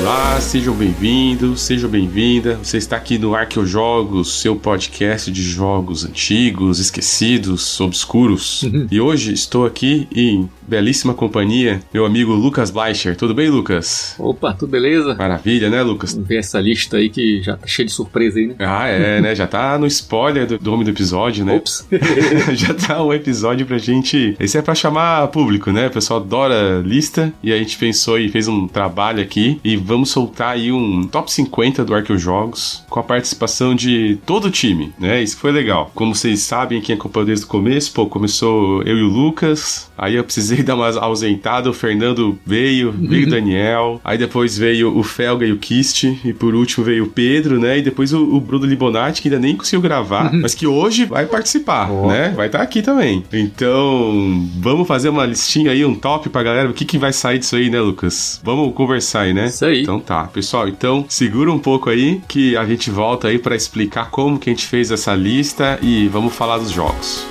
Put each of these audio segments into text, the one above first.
Olá, sejam bem-vindos, seja bem-vinda. Você está aqui no Arqueojogos, seu podcast de jogos antigos, esquecidos, obscuros. E hoje estou aqui em belíssima companhia, meu amigo Lucas Bleicher. Tudo bem, Lucas? Opa, tudo beleza? Maravilha, né, Lucas? Vamos ver essa lista aí que já tá cheia de surpresa aí, né? Ah, é, né? Já tá no spoiler do nome do episódio, né? Ops! Já tá um episódio pra gente... Esse é pra chamar público, né? O pessoal adora lista e a gente pensou e fez um trabalho aqui e vamos soltar aí um top 50 do Arqueojogos com a participação de todo o time, né? Isso foi legal. Como vocês sabem, quem acompanhou desde o começo, começou eu e o Lucas, aí eu precisei dar uma ausentada, o Fernando veio o Daniel, aí depois veio o Felga e o Kist, e por último veio o Pedro, né? E depois o Bruno Libonati, que ainda nem conseguiu gravar, mas que hoje vai participar, né? Vai estar aqui também. Então, vamos fazer uma listinha aí, um top pra galera. O que vai sair disso aí, né, Lucas? Vamos conversar aí, né? Isso aí. Então tá, pessoal, então segura um pouco aí que a gente volta aí pra explicar como que a gente fez essa lista e vamos falar dos jogos.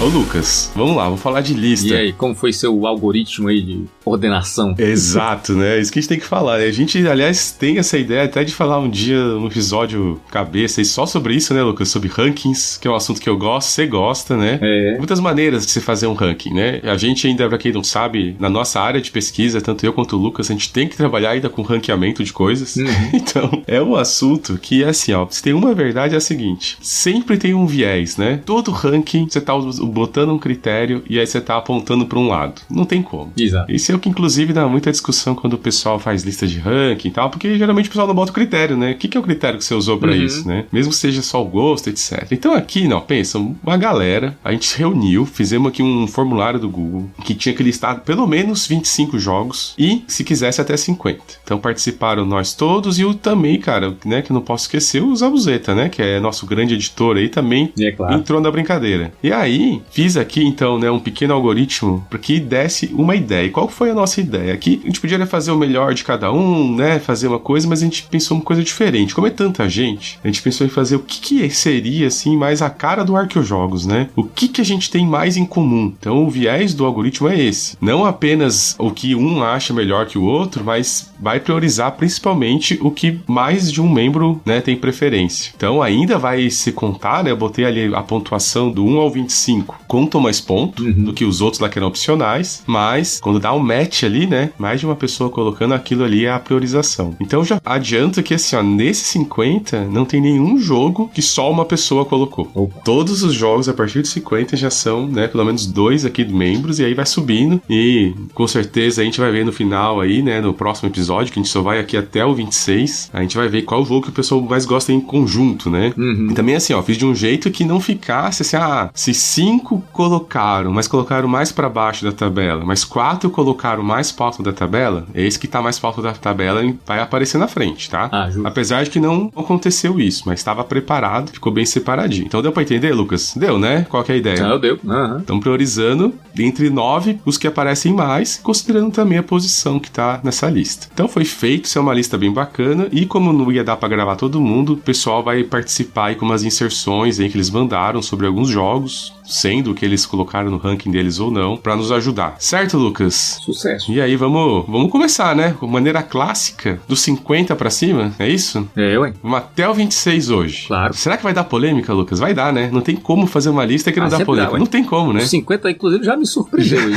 Ô Lucas, vamos lá, vamos falar de lista. E aí, como foi seu algoritmo aí de ordenação? Exato, né? Isso que a gente tem que falar. A gente, aliás, tem essa ideia até de falar um dia, um episódio cabeça e só sobre isso, né, Lucas? Sobre rankings, que é um assunto que eu gosto, você gosta, né? Muitas maneiras de se fazer um ranking, né? A gente ainda, pra quem não sabe, na nossa área de pesquisa, tanto eu quanto o Lucas, a gente tem que trabalhar ainda com ranqueamento de coisas. Então, é um assunto que é assim, ó, se tem uma verdade é a seguinte, sempre tem um viés, né? Todo ranking, você tá botando um critério e aí você tá apontando pra um lado. Não tem como. Exato. Isso é o que, inclusive, dá muita discussão quando o pessoal faz lista de ranking e tal, porque geralmente o pessoal não bota o critério, né? O que é o critério que você usou pra isso, né? Mesmo que seja só o gosto, etc. Então aqui, não, pensa, uma galera, a gente se reuniu, fizemos aqui um formulário do Google que tinha que listar pelo menos 25 jogos e, se quisesse, até 50. Então participaram nós todos e o também, cara, né, que não posso esquecer, o Zabuzeta, né? Que é nosso grande editor aí, também entrou na brincadeira. E aí, fiz aqui, então, né, um pequeno algoritmo para que desse uma ideia. E qual foi a nossa ideia? Aqui, a gente podia fazer o melhor de cada um, né, fazer uma coisa, mas a gente pensou uma coisa diferente. Como é tanta gente, a gente pensou em fazer o que seria, assim, mais a cara do Arqueojogos, né? O que a gente tem mais em comum. Então, o viés do algoritmo é esse. Não apenas o que um acha melhor que o outro, mas vai priorizar principalmente o que mais de um membro, né, tem preferência. Então, ainda vai se contar, né, eu botei ali a pontuação do 1 ao 25. Contam mais ponto do que os outros lá que eram opcionais, mas quando dá um match ali, né, mais de uma pessoa colocando aquilo ali é a priorização. Então já adianto que assim, ó, nesses 50 não tem nenhum jogo que só uma pessoa colocou. Todos os jogos a partir de 50 já são, né, pelo menos 2 aqui de membros e aí vai subindo e com certeza a gente vai ver no final aí, né, no próximo episódio, que a gente só vai aqui até o 26, a gente vai ver qual jogo que o pessoal mais gosta em conjunto, né? E também assim, ó, fiz de um jeito que não ficasse assim, se 5 colocaram, mas colocaram mais pra baixo da tabela, mas 4 colocaram mais pra alto da tabela, esse que tá mais pra alto da tabela vai aparecer na frente, tá? Apesar de que não aconteceu isso, mas estava preparado, ficou bem separadinho. Então deu pra entender, Lucas? Deu, né? Qual que é a ideia? Deu. Estão priorizando entre 9 os que aparecem mais, considerando também a posição que tá nessa lista. Então foi feito, isso é uma lista bem bacana, e como não ia dar pra gravar todo mundo, o pessoal vai participar aí com umas inserções aí que eles mandaram sobre alguns jogos, sendo que eles colocaram no ranking deles ou não, pra nos ajudar. Certo, Lucas? Sucesso. E aí, vamos começar, né? Com maneira clássica, dos 50 pra cima, é isso? Ué. Vamos até o 26 hoje. Claro. Será que vai dar polêmica, Lucas? Vai dar, né? Não tem como fazer uma lista que não dá polêmica. Dá, não tem como, né? Os 50, inclusive, já me surpreendeu aí.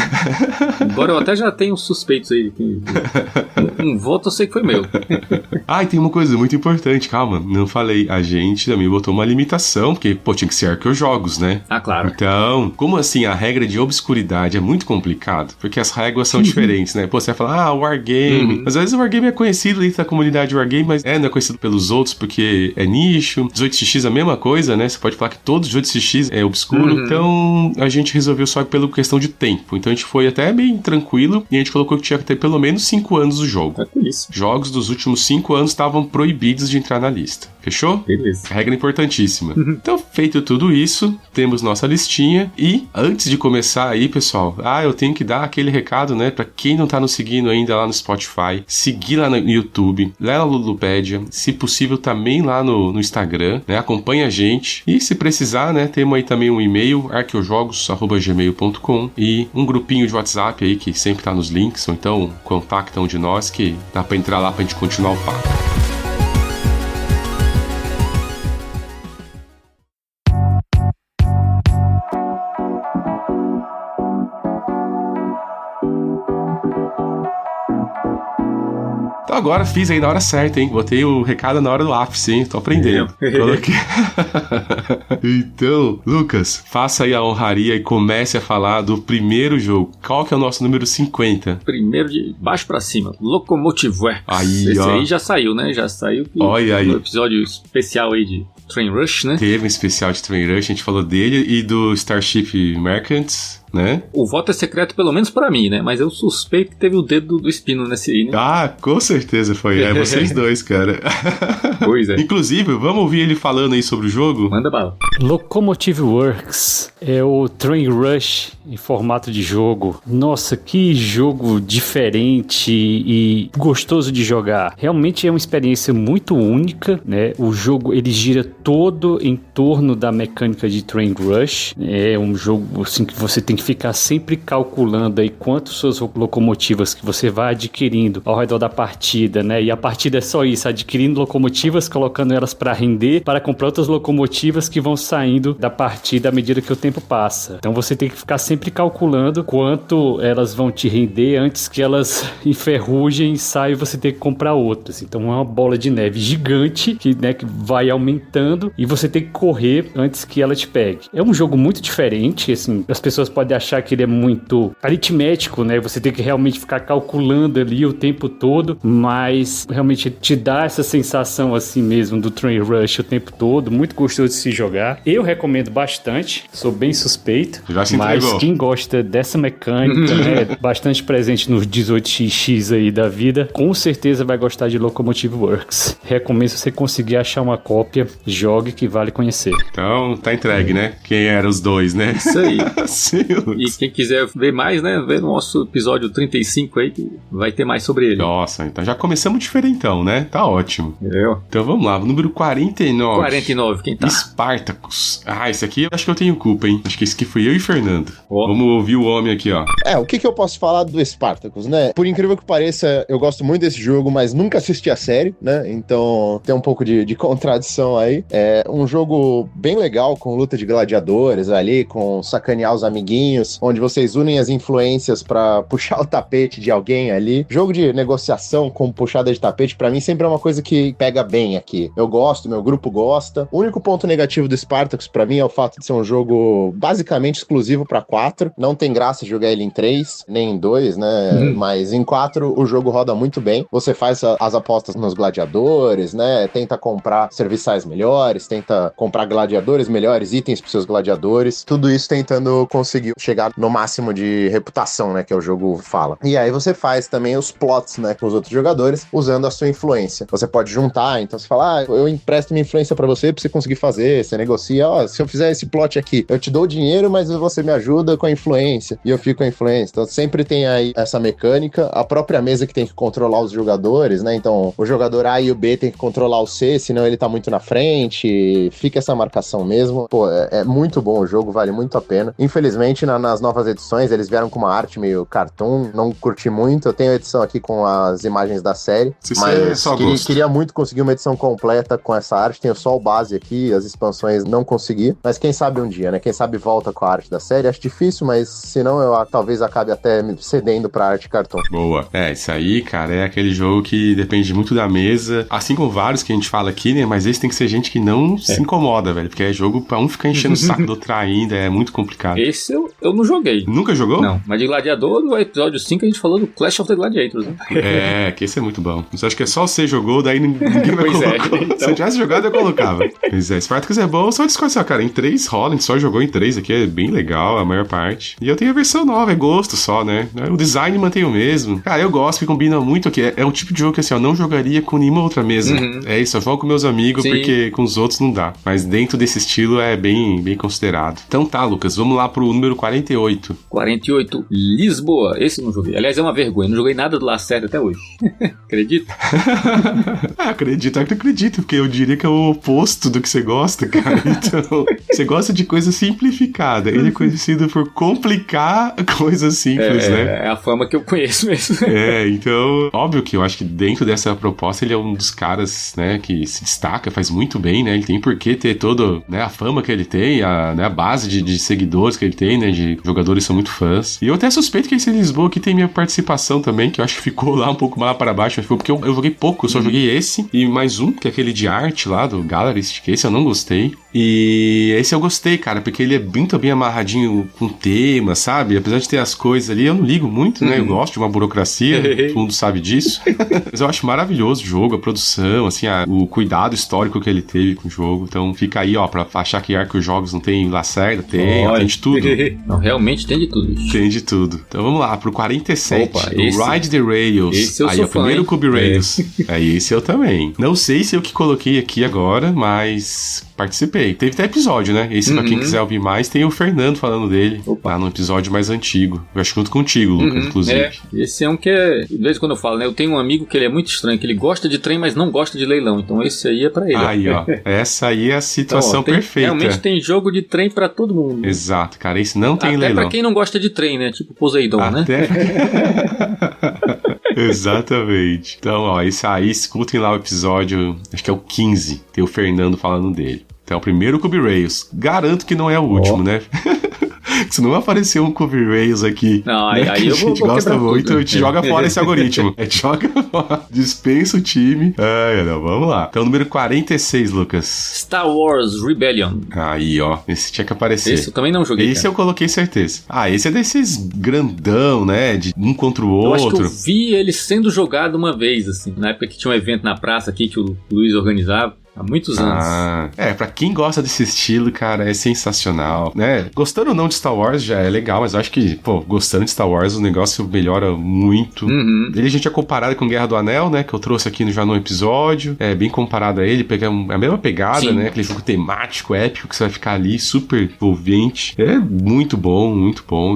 Embora eu até já tenha uns suspeitos aí. Um voto eu sei que foi meu. E tem uma coisa muito importante, calma, não falei. A gente também botou uma limitação, porque, tinha que ser Arqueojogos, né? Claro. Então, como assim a regra de obscuridade é muito complicado, porque as regras são diferentes, né? Você vai falar, Wargame. Às vezes o Wargame é conhecido dentro da comunidade Wargame, mas não é conhecido pelos outros porque é nicho. 18xx é a mesma coisa, né? Você pode falar que todo 18xx é obscuro. Então, a gente resolveu só pela questão de tempo. Então, a gente foi até bem tranquilo e a gente colocou que tinha que ter pelo menos 5 anos o jogo. Isso. Jogos dos últimos 5 anos estavam proibidos de entrar na lista. Fechou? Beleza. Regra importantíssima. Então, feito tudo isso, temos nossa listinha e antes de começar aí, pessoal, eu tenho que dar aquele recado, né, pra quem não tá nos seguindo ainda lá no Spotify, seguir lá no YouTube, lá na Ludopédia, se possível também lá no Instagram, né, acompanha a gente e se precisar, né, temos aí também um e-mail, arqueojogos@gmail.com e um grupinho de WhatsApp aí que sempre tá nos links, ou então contactam de nós que dá pra entrar lá pra gente continuar o papo. Agora fiz aí na hora certa, hein? Botei o recado na hora do ápice, hein? Tô aprendendo. Coloquei. Então, Lucas, faça aí a honraria e comece a falar do primeiro jogo. Qual que é o nosso número 50? Primeiro de baixo pra cima, Locomotive Works. Aí, esse aí já saiu, né? Já saiu. Olha aí. No episódio especial aí de Train Rush, né? Teve um especial de Train Rush, a gente falou dele e do Starship Merchants, né? O voto é secreto pelo menos pra mim, né? Mas eu suspeito que teve o dedo do Espino nesse aí, né? Com certeza foi. Vocês dois, cara. Pois é. Inclusive, vamos ouvir ele falando aí sobre o jogo? Manda bala. Locomotive Works é o Train Rush em formato de jogo. Nossa, que jogo diferente e gostoso de jogar. Realmente é uma experiência muito única, né? O jogo, ele gira todo em torno da mecânica de Train Rush. É um jogo assim que você tem que ficar sempre calculando aí quantas suas locomotivas que você vai adquirindo ao redor da partida, né? E a partida é só isso, adquirindo locomotivas, colocando elas para render, para comprar outras locomotivas que vão saindo da partida à medida que o tempo passa. Então você tem que ficar sempre calculando quanto elas vão te render antes que elas enferrujem e saiam e você tem que comprar outras. Então é uma bola de neve gigante que, né, que vai aumentando e você tem que correr antes que ela te pegue. É um jogo muito diferente, assim, as pessoas podem achar que ele é muito aritmético, né? Você tem que realmente ficar calculando ali o tempo todo, mas realmente te dá essa sensação assim mesmo do Train Rush o tempo todo, muito gostoso de se jogar. Eu recomendo bastante, sou bem suspeito, já se mas entregou. Quem gosta dessa mecânica, né, bastante presente nos 18xx aí da vida, com certeza vai gostar de Locomotive Works. Recomendo, se você conseguir achar uma cópia, jogue que vale conhecer. Então, tá entregue, né? Quem eram os dois, né? Isso aí. Sim. E quem quiser ver mais, né, vê no nosso episódio 35 aí, que vai ter mais sobre ele. Nossa, então já começamos diferentão, né? Tá ótimo. Então vamos lá, número 49. 49, quem tá? Spartacus. Esse aqui eu acho que eu tenho culpa, hein? Acho que esse aqui fui eu e Fernando. Oh. Vamos ouvir o homem aqui, ó. O que eu posso falar do Spartacus, né? Por incrível que pareça, eu gosto muito desse jogo, mas nunca assisti a série, né? Então tem um pouco de contradição aí. É um jogo bem legal, com luta de gladiadores ali, com sacanear os amiguinhos, onde vocês unem as influências pra puxar o tapete de alguém ali. Jogo de negociação com puxada de tapete, pra mim sempre é uma coisa que pega bem aqui. Eu gosto, meu grupo gosta. O único ponto negativo do Spartacus pra mim é o fato de ser um jogo basicamente exclusivo pra 4. Não tem graça jogar ele em 3, nem em 2, né? Mas em 4 o jogo roda muito bem. Você faz as apostas nos gladiadores, né? Tenta comprar serviçais melhores, tenta comprar gladiadores melhores, itens pros seus gladiadores. Tudo isso tentando conseguir chegar no máximo de reputação, né? Que o jogo fala. E aí você faz também os plots, né? Com os outros jogadores, usando a sua influência. Você pode juntar, então você fala, eu empresto minha influência pra você conseguir fazer, você negocia, se eu fizer esse plot aqui, eu te dou o dinheiro, mas você me ajuda com a influência, e eu fico com a influência. Então sempre tem aí essa mecânica, a própria mesa que tem que controlar os jogadores, né? Então o jogador A e o B tem que controlar o C, senão ele tá muito na frente, fica essa marcação mesmo. Pô, é muito bom o jogo, vale muito a pena. Infelizmente, nas novas edições, eles vieram com uma arte meio cartoon, não curti muito. Eu tenho a edição aqui com as imagens da série, mas queria muito conseguir uma edição completa com essa arte. Tenho só o base aqui, as expansões não consegui, mas quem sabe um dia, né? Quem sabe volta com a arte da série. Acho difícil, mas senão eu talvez acabe até me cedendo pra arte cartoon. Boa. Isso aí, cara, é aquele jogo que depende muito da mesa, assim como vários que a gente fala aqui, né? Mas esse tem que ser gente que não se incomoda, velho, porque é jogo pra um ficar enchendo o saco do outro ainda, é muito complicado. Esse eu não joguei. Nunca jogou? Não, mas de Gladiador, no episódio 5 a gente falou do Clash of the Gladiators, né? Que esse é muito bom. Você acha que é só você jogou, daí ninguém vai Pois colocar. então. Se eu tivesse jogado, eu colocava. Pois é, Spartacus é bom, só discussão, cara. Em 3 rola, a gente só jogou em 3 aqui, é bem legal, a maior parte. E eu tenho a versão nova, é gosto só, né? O design mantém o mesmo. Cara, eu gosto, que combina muito aqui. É um tipo de jogo que assim, eu não jogaria com nenhuma outra mesa. É isso, eu jogo com meus amigos, Sim. porque com os outros não dá. Mas dentro desse estilo é bem considerado. Então tá, Lucas, vamos lá pro número 48. 48, Lisboa. Esse eu não joguei. Aliás, é uma vergonha. Não joguei nada do Lacerda até hoje. Acredita? Acredito, porque eu diria que é o oposto do que você gosta, cara. Então, você gosta de coisa simplificada. Ele é conhecido por complicar coisas simples, né? É a fama que eu conheço mesmo. Então, óbvio que eu acho que dentro dessa proposta ele é um dos caras, né, que se destaca, faz muito bem, né? Ele tem por que ter toda, né, a fama que ele tem, a base de seguidores que ele tem, né? De jogadores que são muito fãs. E eu até suspeito que esse Lisboa aqui tem minha participação também, que eu acho que ficou lá um pouco mais lá para baixo, porque eu joguei pouco, eu só joguei esse e mais um, que é aquele de arte lá, do Gallerist, que esse eu não gostei. E esse eu gostei, cara, porque ele é muito bem amarradinho com tema, sabe? Apesar de ter as coisas ali, eu não ligo muito, né? Eu gosto de uma burocracia, todo mundo sabe disso. Mas eu acho maravilhoso o jogo, a produção, assim, o cuidado histórico que ele teve com o jogo. Então fica aí, ó, pra achar que Arco Jogos não tem Lacerda, tem de tudo. Não, realmente tem de tudo, bicho. Tem de tudo. Então vamos lá, pro 47. Opa, o Ride the Rails. Esse eu aí, sou o primeiro fã, Cube Rails. Esse eu também. Não sei se eu que coloquei aqui agora, mas participei. Teve até episódio, né? Esse, pra quem quiser ouvir mais, tem o Fernando falando dele. Lá no episódio mais antigo. Eu acho que junto contigo, Lucas, inclusive. Esse é um que é... De vez em quando eu falo, né? Eu tenho um amigo que ele é muito estranho, que ele gosta de trem, mas não gosta de leilão. Então esse aí é pra ele. Aí, ó. Essa aí é a situação então, perfeita. Realmente tem jogo de trem pra todo mundo. Exato, cara. Esse não tem até leilão. Pra quem não gosta de trem, né? Tipo Poseidon, né? Exatamente. Então, ó, esse aí, escutem lá o episódio, acho que é o 15, tem o Fernando falando dele. Então, é o primeiro Cube Rails. Garanto que não é o último, né? Se não aparecer um Cube Rails aqui, não, né, aí que eu a gente gosta muito, a gente joga fora esse algoritmo. A gente joga fora, dispensa o time. Não, vamos lá. Então, número 46, Lucas. Star Wars Rebellion. Aí, ó, esse tinha que aparecer. Esse eu também não joguei, Esse eu coloquei certeza. Esse é desses grandão, né, de um contra o outro. Eu acho que eu vi ele sendo jogado uma vez, assim, na época que tinha um evento na praça aqui que o Luiz organizava. Há muitos anos. Pra quem gosta desse estilo, cara, é sensacional, né? Gostando ou não de Star Wars já é legal, mas eu acho que, gostando de Star Wars, o negócio melhora muito. Ele a gente é comparado com Guerra do Anel, né? Que eu trouxe aqui já no episódio. É bem comparado a ele, pega a mesma pegada, sim, né? Aquele jogo temático, épico, que você vai ficar ali, super envolvente. É muito bom,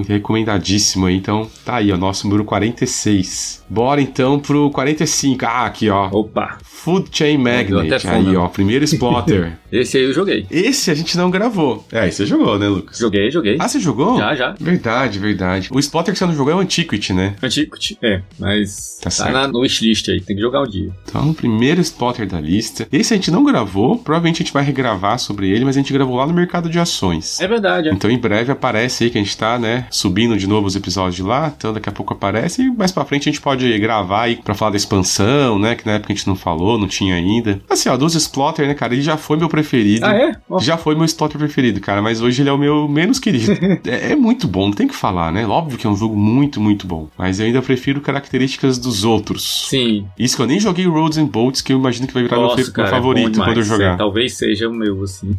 recomendadíssimo aí. Então, tá aí, ó, nosso número 46. Bora então pro 45. Aqui, ó. Opa! Food Chain Magnate. Aí, ó, primeiro Splotter. Esse aí eu joguei. Esse a gente não gravou. Esse você jogou, né, Lucas? Joguei. Você jogou? Já. Verdade. O Splotter que você não jogou é o Antiquity, né? Antiquity, mas tá no wishlist aí, tem que jogar um dia. Então, o primeiro Splotter da lista. Esse a gente não gravou, provavelmente a gente vai regravar sobre ele, mas a gente gravou lá no Mercado de Ações. É verdade. Então, em breve aparece aí que a gente tá, né, subindo de novo os episódios de lá, então daqui a pouco aparece e mais pra frente a gente pode gravar aí pra falar da expansão, né, que na época a gente não falou, não tinha ainda. Assim, ó, dos Splotter, né, cara, ele já foi meu preferido. Já foi meu Splotter preferido, cara, mas hoje ele é o meu menos querido. É muito bom, não tem que falar, né? Óbvio que é um jogo muito, muito bom, mas eu ainda prefiro características dos outros. Sim. Isso que eu nem joguei Roads and Boats, que eu imagino que vai virar meu favorito quando eu jogar. Talvez seja o meu, assim.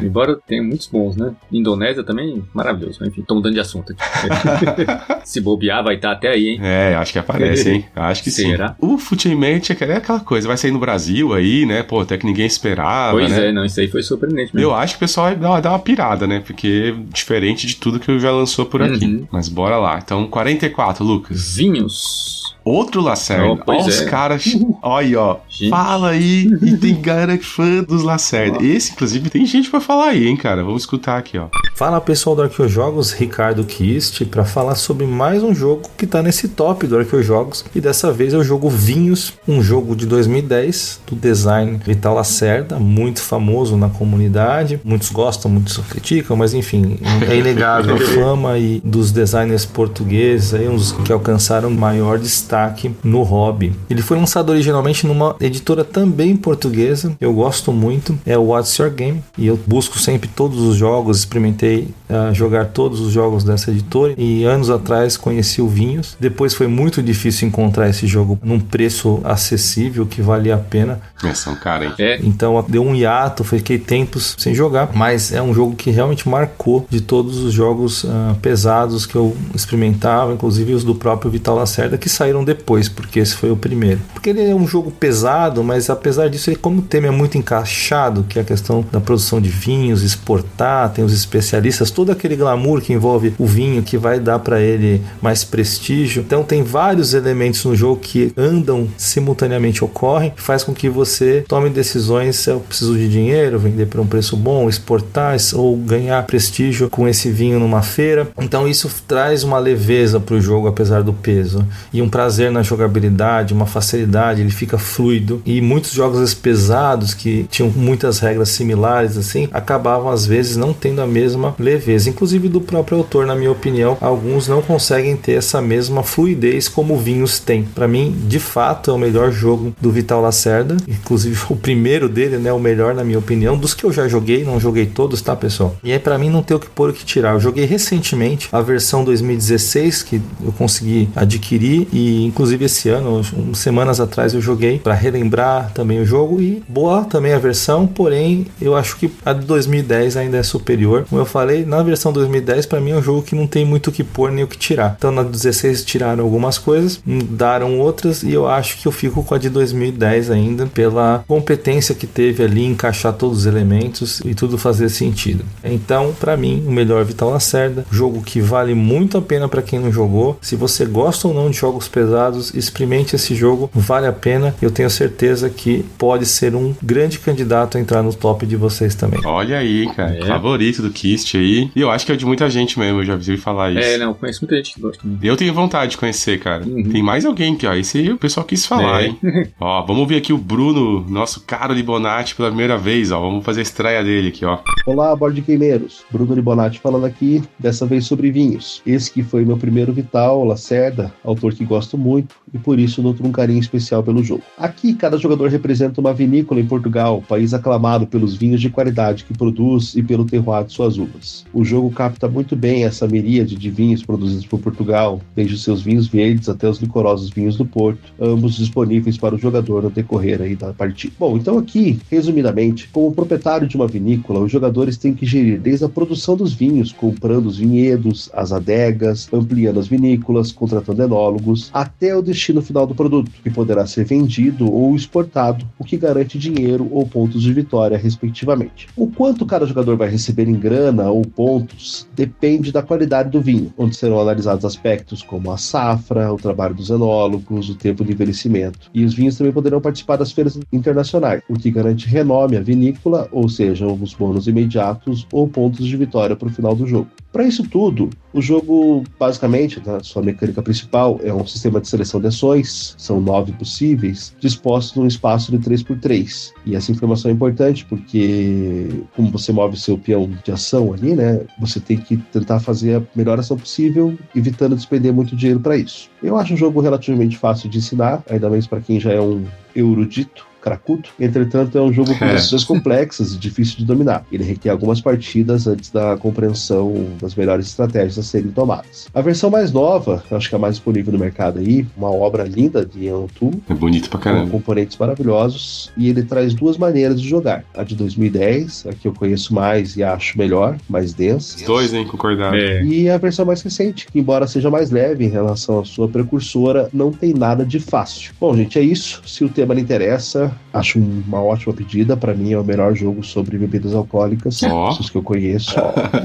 Embora tenha muitos bons, né? Indonésia também, maravilhoso. Enfim, tô mudando de assunto aqui. Se bobear, vai estar até aí, hein? Acho que aparece, hein? Acho que será? Sim. O Futimente é aquela coisa, vai sair no Brasil aí, né? Até que ninguém esperava, pois né? Não, isso aí foi surpreendente mesmo. Eu acho que o pessoal vai dar uma pirada, né? Porque é diferente de tudo que já lançou por aqui. Mas bora lá. Então, 44, Lucas. Vinhos. Outro Lacerda. Olha os caras. Olha aí, ó. Gente. Fala aí. E tem galera fã dos Lacerda. Esse, inclusive, tem gente pra falar aí, hein, cara. Vamos escutar aqui, ó. Fala, pessoal do Arqueojogos, Ricardo Kist, pra falar sobre mais um jogo que tá nesse top do Arqueojogos. E dessa vez é o jogo Vinhos, um jogo de 2010, do design Vital Lacerda, muito famoso na comunidade. Muitos gostam, muitos criticam, mas enfim, é inegável a fama e dos designers portugueses, aí uns que alcançaram maior destaque destaque no hobby. Ele foi lançado originalmente numa editora também portuguesa, eu gosto muito, é o What's Your Game, e eu busco sempre todos os jogos, experimentei jogar todos os jogos dessa editora, e anos atrás conheci o Vinhos. Depois foi muito difícil encontrar esse jogo num preço acessível, que valia a pena. São caras, hein? Então deu um hiato, fiquei tempos sem jogar, mas é um jogo que realmente marcou de todos os jogos pesados que eu experimentava, inclusive os do próprio Vital Lacerda, que saíram depois, porque esse foi o primeiro. Porque ele é um jogo pesado, mas apesar disso, ele, como o tema é muito encaixado, que é a questão da produção de vinhos, exportar, tem os especialistas, todo aquele glamour que envolve o vinho, que vai dar para ele mais prestígio. Então tem vários elementos no jogo que andam simultaneamente, ocorrem, faz com que você tome decisões se eu preciso de dinheiro, vender por um preço bom, exportar ou ganhar prestígio com esse vinho numa feira. Então isso traz uma leveza para o jogo, apesar do peso, e um prazer na jogabilidade, uma facilidade, ele fica fluido. E muitos jogos pesados que tinham muitas regras similares assim, acabavam às vezes não tendo a mesma leveza, inclusive do próprio autor, na minha opinião. Alguns não conseguem ter essa mesma fluidez como o Vinhos tem. Para mim, de fato, é o melhor jogo do Vital Lacerda, inclusive o primeiro dele, né, o melhor na minha opinião, dos que eu já joguei, não joguei todos, tá, pessoal? E aí, para mim, não tem o que pôr, o que tirar. Eu joguei recentemente a versão 2016, que eu consegui adquirir, e inclusive esse ano, semanas atrás, eu joguei para relembrar também o jogo, e boa também a versão, porém, eu acho que a de 2010 ainda é superior. Como eu falei, na versão 2010, para mim é um jogo que não tem muito o que pôr nem o que tirar. Então, na 16 tiraram algumas coisas, mudaram outras, e eu acho que eu fico com a de 2010 ainda, pela competência que teve ali em encaixar todos os elementos e tudo fazer sentido. Então, para mim, o melhor Vital Lacerda, jogo que vale muito a pena para quem não jogou. Se você gosta ou não de jogos pesados, experimente esse jogo, vale a pena. Eu tenho certeza que pode ser um grande candidato a entrar no top de vocês também. Olha aí, cara, favorito do Kist aí, e eu acho que é de muita gente mesmo, eu já vi falar isso. Não, conheço muita gente que gosta também. Eu tenho vontade de conhecer, cara. Tem mais alguém que, ó, esse aí o pessoal quis falar, hein? Ó, vamos ver aqui o Bruno, nosso caro Libonati, pela primeira vez, ó, vamos fazer a estreia dele aqui, ó. Olá, board gameiros, Bruno Libonati falando aqui, dessa vez sobre vinhos. Esse que foi meu primeiro Vital Lacerda, autor que gosto muito, e por isso nutro um carinho especial pelo jogo. Aqui, cada jogador representa uma vinícola em Portugal, país aclamado pelos vinhos de qualidade que produz e pelo terroir de suas uvas. O jogo capta muito bem essa miríade de vinhos produzidos por Portugal, desde os seus vinhos verdes até os licorosos vinhos do Porto, ambos disponíveis para o jogador no decorrer aí da partida. Bom, então aqui, resumidamente, como proprietário de uma vinícola, os jogadores têm que gerir desde a produção dos vinhos, comprando os vinhedos, as adegas, ampliando as vinícolas, contratando enólogos, até o destino final do produto, que poderá ser vendido ou exportado, o que garante dinheiro ou pontos de vitória, respectivamente. O quanto cada jogador vai receber em grana ou pontos depende da qualidade do vinho, onde serão analisados aspectos como a safra, o trabalho dos enólogos, o tempo de envelhecimento. E os vinhos também poderão participar das feiras internacionais, o que garante renome à vinícola, ou seja, os bônus imediatos ou pontos de vitória para o final do jogo. Para isso tudo, o jogo, basicamente, na sua mecânica principal, é um sistema de seleção de ações, são 9 possíveis, dispostos num espaço de 3x3. E essa informação é importante porque, como você move seu peão de ação ali, né, você tem que tentar fazer a melhor ação possível, evitando despender muito dinheiro para isso. Eu acho um jogo relativamente fácil de ensinar, ainda mais para quem já é um erudito, cracudo. Entretanto, é um jogo com decisões complexas e difícil de dominar. Ele requer algumas partidas antes da compreensão das melhores estratégias a serem tomadas. A versão mais nova, eu acho que é a mais disponível no mercado aí, uma obra linda de Ian Tu. É bonito pra caramba. Com componentes maravilhosos, e ele traz duas maneiras de jogar. A de 2010, a que eu conheço mais e acho melhor, mais densa. Os dois, hein, concordado. E a versão mais recente, que embora seja mais leve em relação à sua precursora, não tem nada de fácil. Bom, gente, é isso. Se o tema lhe interessa, acho uma ótima pedida. Pra mim é o melhor jogo sobre bebidas alcoólicas, os que eu conheço.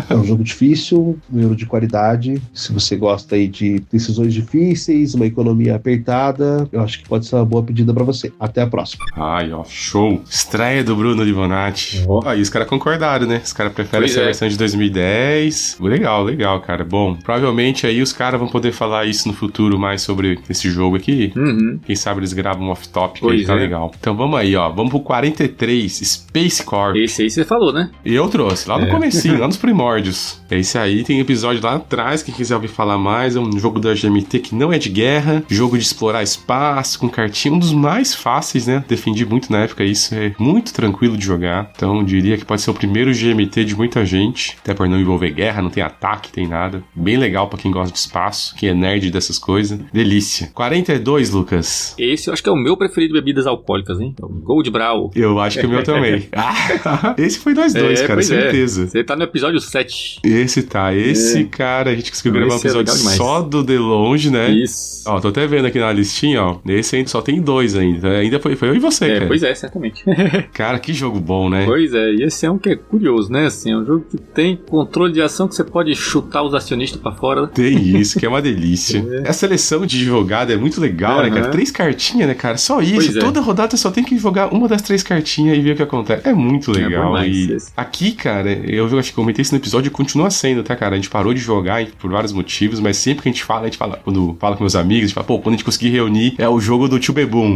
É um jogo difícil, um euro de qualidade. Se você gosta aí de decisões difíceis, uma economia apertada, eu acho que pode ser uma boa pedida pra você. Até a próxima. Ai, ó, show. Estreia do Bruno Libonati. Aí os caras concordaram, né? Os caras preferem essa versão de 2010. Legal, cara. Bom, provavelmente aí os caras vão poder falar isso no futuro mais sobre esse jogo aqui. Quem sabe eles gravam um off-topic aí, tá legal. Então Então vamos aí, ó. Vamos pro 43, Space Corp. Esse aí você falou, né? E eu trouxe, lá no comecinho, lá nos primórdios. Esse aí tem episódio lá atrás, quem quiser ouvir falar mais, é um jogo da GMT que não é de guerra, jogo de explorar espaço, com cartinha, um dos mais fáceis, né? Defendi muito na época, isso é muito tranquilo de jogar. Então diria que pode ser o primeiro GMT de muita gente, até por não envolver guerra, não tem ataque, tem nada. Bem legal pra quem gosta de espaço, quem é nerd dessas coisas. Delícia. 42, Lucas. Esse eu acho que é o meu preferido de bebidas alcoólicas, hein? É o Gold Brown. Eu acho que o meu também. Esse foi nós dois, cara, certeza. Você tá no episódio 7. Esse cara, a gente conseguiu gravar um episódio só do The Longe, né? Isso. Ó, tô até vendo aqui na listinha, ó. Esse ainda só tem 2 ainda. Ainda foi eu e você, cara. Pois é, certamente. Cara, que jogo bom, né? Pois é, e esse é um que é curioso, né? Assim, é um jogo que tem controle de ação que você pode chutar os acionistas pra fora. Tem isso, que é uma delícia. A seleção de jogada é muito legal, né, cara? 3 cartinhas, né, cara? Só isso. Toda rodada você só tem que jogar uma das 3 cartinhas e ver o que acontece. É muito legal. E aqui, cara, eu acho que comentei isso no episódio e continua sendo, tá, cara? A gente parou de jogar por vários motivos, mas sempre que a gente fala, quando fala com meus amigos, a gente fala, pô, quando a gente conseguir reunir, é o jogo do Tio Bebum.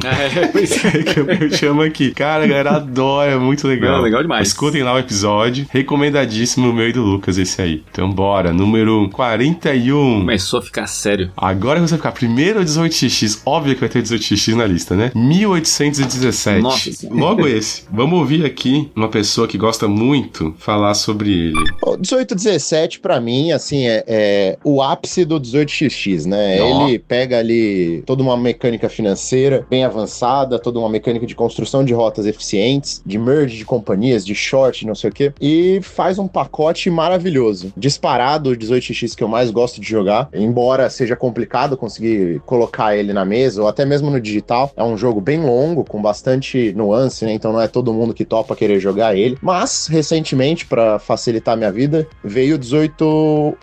Pois é. Que eu chamo aqui. Cara, a galera adora, é muito legal. Não, legal demais. Escutem lá o episódio. Recomendadíssimo, o meu e do Lucas, esse aí. Então, bora. Número 41. Começou a ficar sério. Agora você vai ficar primeiro 18xx. Óbvio que vai ter 18xx na lista, né? 1817. Nossa. Logo esse. Vamos ouvir aqui uma pessoa que gosta muito falar sobre ele. O 1817, pra mim, assim, é o ápice do 18xx, né? Ele pega ali toda uma mecânica financeira bem avançada, toda uma mecânica de construção de rotas eficientes, de merge de companhias, de short, não sei o quê, e faz um pacote maravilhoso. Disparado o 18x que eu mais gosto de jogar, embora seja complicado conseguir colocar ele na mesa, ou até mesmo no digital. É um jogo bem longo, com bastante nuance, né? Então não é todo mundo que topa querer jogar ele. Mas, recentemente, pra facilitar a minha vida, veio o 18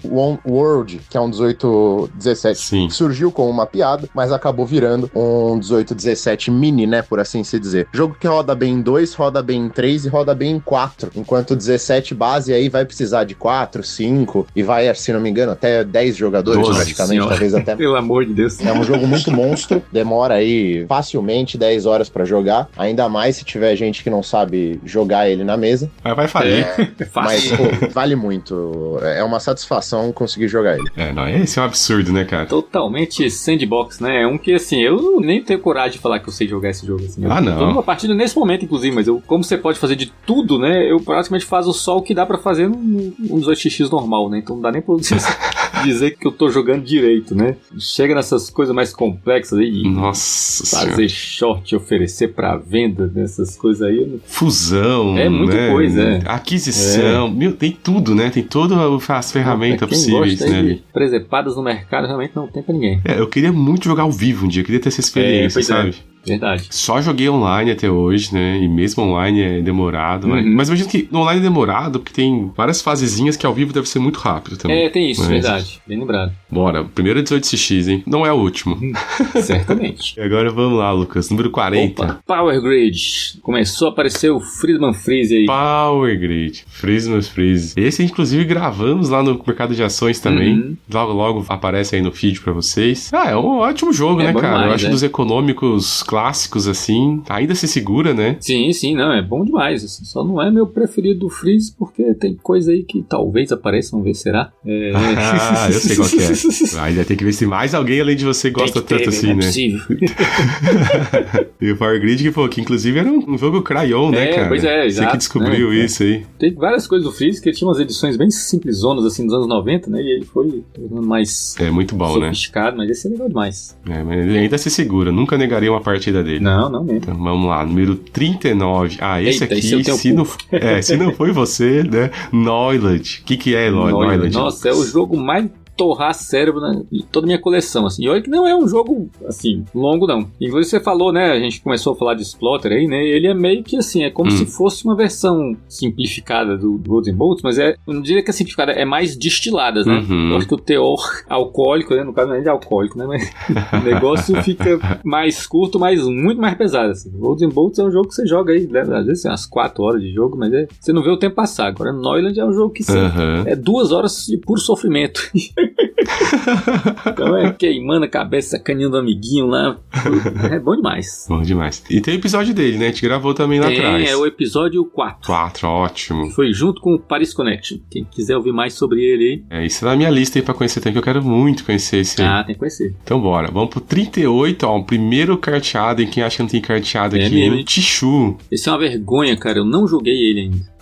World, que é um 1817. Sim. Surgiu com uma piada, mas acabou virando um 1817 mini, né? Por assim se dizer. Jogo que roda bem em 2, roda bem em 3 e roda bem em 4. Enquanto o 17 base aí vai precisar de 4, 5 e vai, se não me engano, até 10 jogadores 12, praticamente, senhora. Talvez até. Pelo amor de Deus. É um jogo muito monstro, demora aí facilmente 10 horas pra jogar, ainda mais se tiver gente que não sabe jogar ele na mesa. Mas vai falir. Mas, pô, vale muito. É uma satisfação conseguir jogar ele. Esse é um absurdo, né, cara? Totalmente sandbox, né? É um que, assim, eu nem tenho coragem de falar que eu sei jogar esse jogo, assim. Não. Eu tô numa partida nesse momento, inclusive, mas como você pode fazer de tudo, né? Eu praticamente faço só o que dá pra fazer num 18x normal, né? Então não dá nem pra dizer que eu tô jogando direito, né? Chega nessas coisas mais complexas aí. Nossa fazer short, oferecer pra venda, nessas coisas aí. Fusão. É muita coisa, Aquisição. Meu, tem tudo, né? Tem todas as ferramentas possíveis, né? De presepadas no mercado, realmente não tem pra ninguém. Eu queria muito jogar ao vivo um dia, eu queria ter essa experiência, sabe? Verdade. Só joguei online até hoje, né? E mesmo online é demorado. Mas imagino que no online é demorado, porque tem várias fasezinhas que ao vivo deve ser muito rápido também. Tem isso, verdade. Bem lembrado. Bora, primeiro 18x, hein? Não é o último. Certamente. E agora vamos lá, Lucas. Número 40. Opa, Power Grid. Começou a aparecer o Friedman Freeze aí. Power Grid. Friedman Freeze. Esse, inclusive, gravamos lá no Mercado de Ações também. Logo aparece aí no feed pra vocês. É um ótimo jogo, né, cara? Demais, eu acho dos econômicos clássicos, assim, ainda se segura, né? Sim, não, é bom demais, assim, só não é meu preferido do Freeze, porque tem coisa aí que talvez apareça, vamos ver, será? Eu sei qual que é. Ainda tem que ver se mais alguém além de você gosta tanto assim, né? É possível. E o Power Grid, que inclusive era um jogo Cryon, né, cara? Pois é, exato. Você que descobriu isso aí. Tem várias coisas do Freeze, que ele tinha umas edições bem simplesonas, assim, dos anos 90, né, e ele foi tornando mais muito bom, sofisticado, né? Mas esse é legal demais. Mas ele ainda se segura, nunca negaria uma partida dele. Não mesmo. Então vamos lá, número 39. Esse Eita, aqui, se não foi você, né? Noiland. O que é Noiland? Nossa, é o jogo mais torrar cérebro de toda a minha coleção, assim. E olha que não é um jogo, assim, longo, não. Inclusive você falou, né, a gente começou a falar de Splotter aí, né, ele é meio que, assim, é como se fosse uma versão simplificada do Roads and Bolts, mas eu não diria que é simplificada, é mais destilada, né? Eu acho que o teor alcoólico, né, no caso não é de alcoólico, né, mas o negócio fica mais curto, mas muito mais pesado, assim. Roads and Bolts é um jogo que você joga aí, né, às vezes umas 4 horas de jogo, mas você não vê o tempo passar. Agora, Noiland é um jogo que é 2 horas de puro sofrimento. Então é queimando a cabeça, sacaneando o amiguinho lá. É bom demais. Bom demais. E tem o episódio dele, né? A gente gravou também lá atrás. É o episódio 4. 4, ótimo. Foi junto com o Paris Connection. Quem quiser ouvir mais sobre ele aí. Isso é na minha lista aí pra conhecer também, que eu quero muito conhecer esse aí. Tem que conhecer. Então bora. Vamos pro 38, ó. O primeiro carteado, e quem acha que não tem carteado aqui, mesmo, hein? Tichu. Esse é uma vergonha, cara. Eu não joguei ele ainda.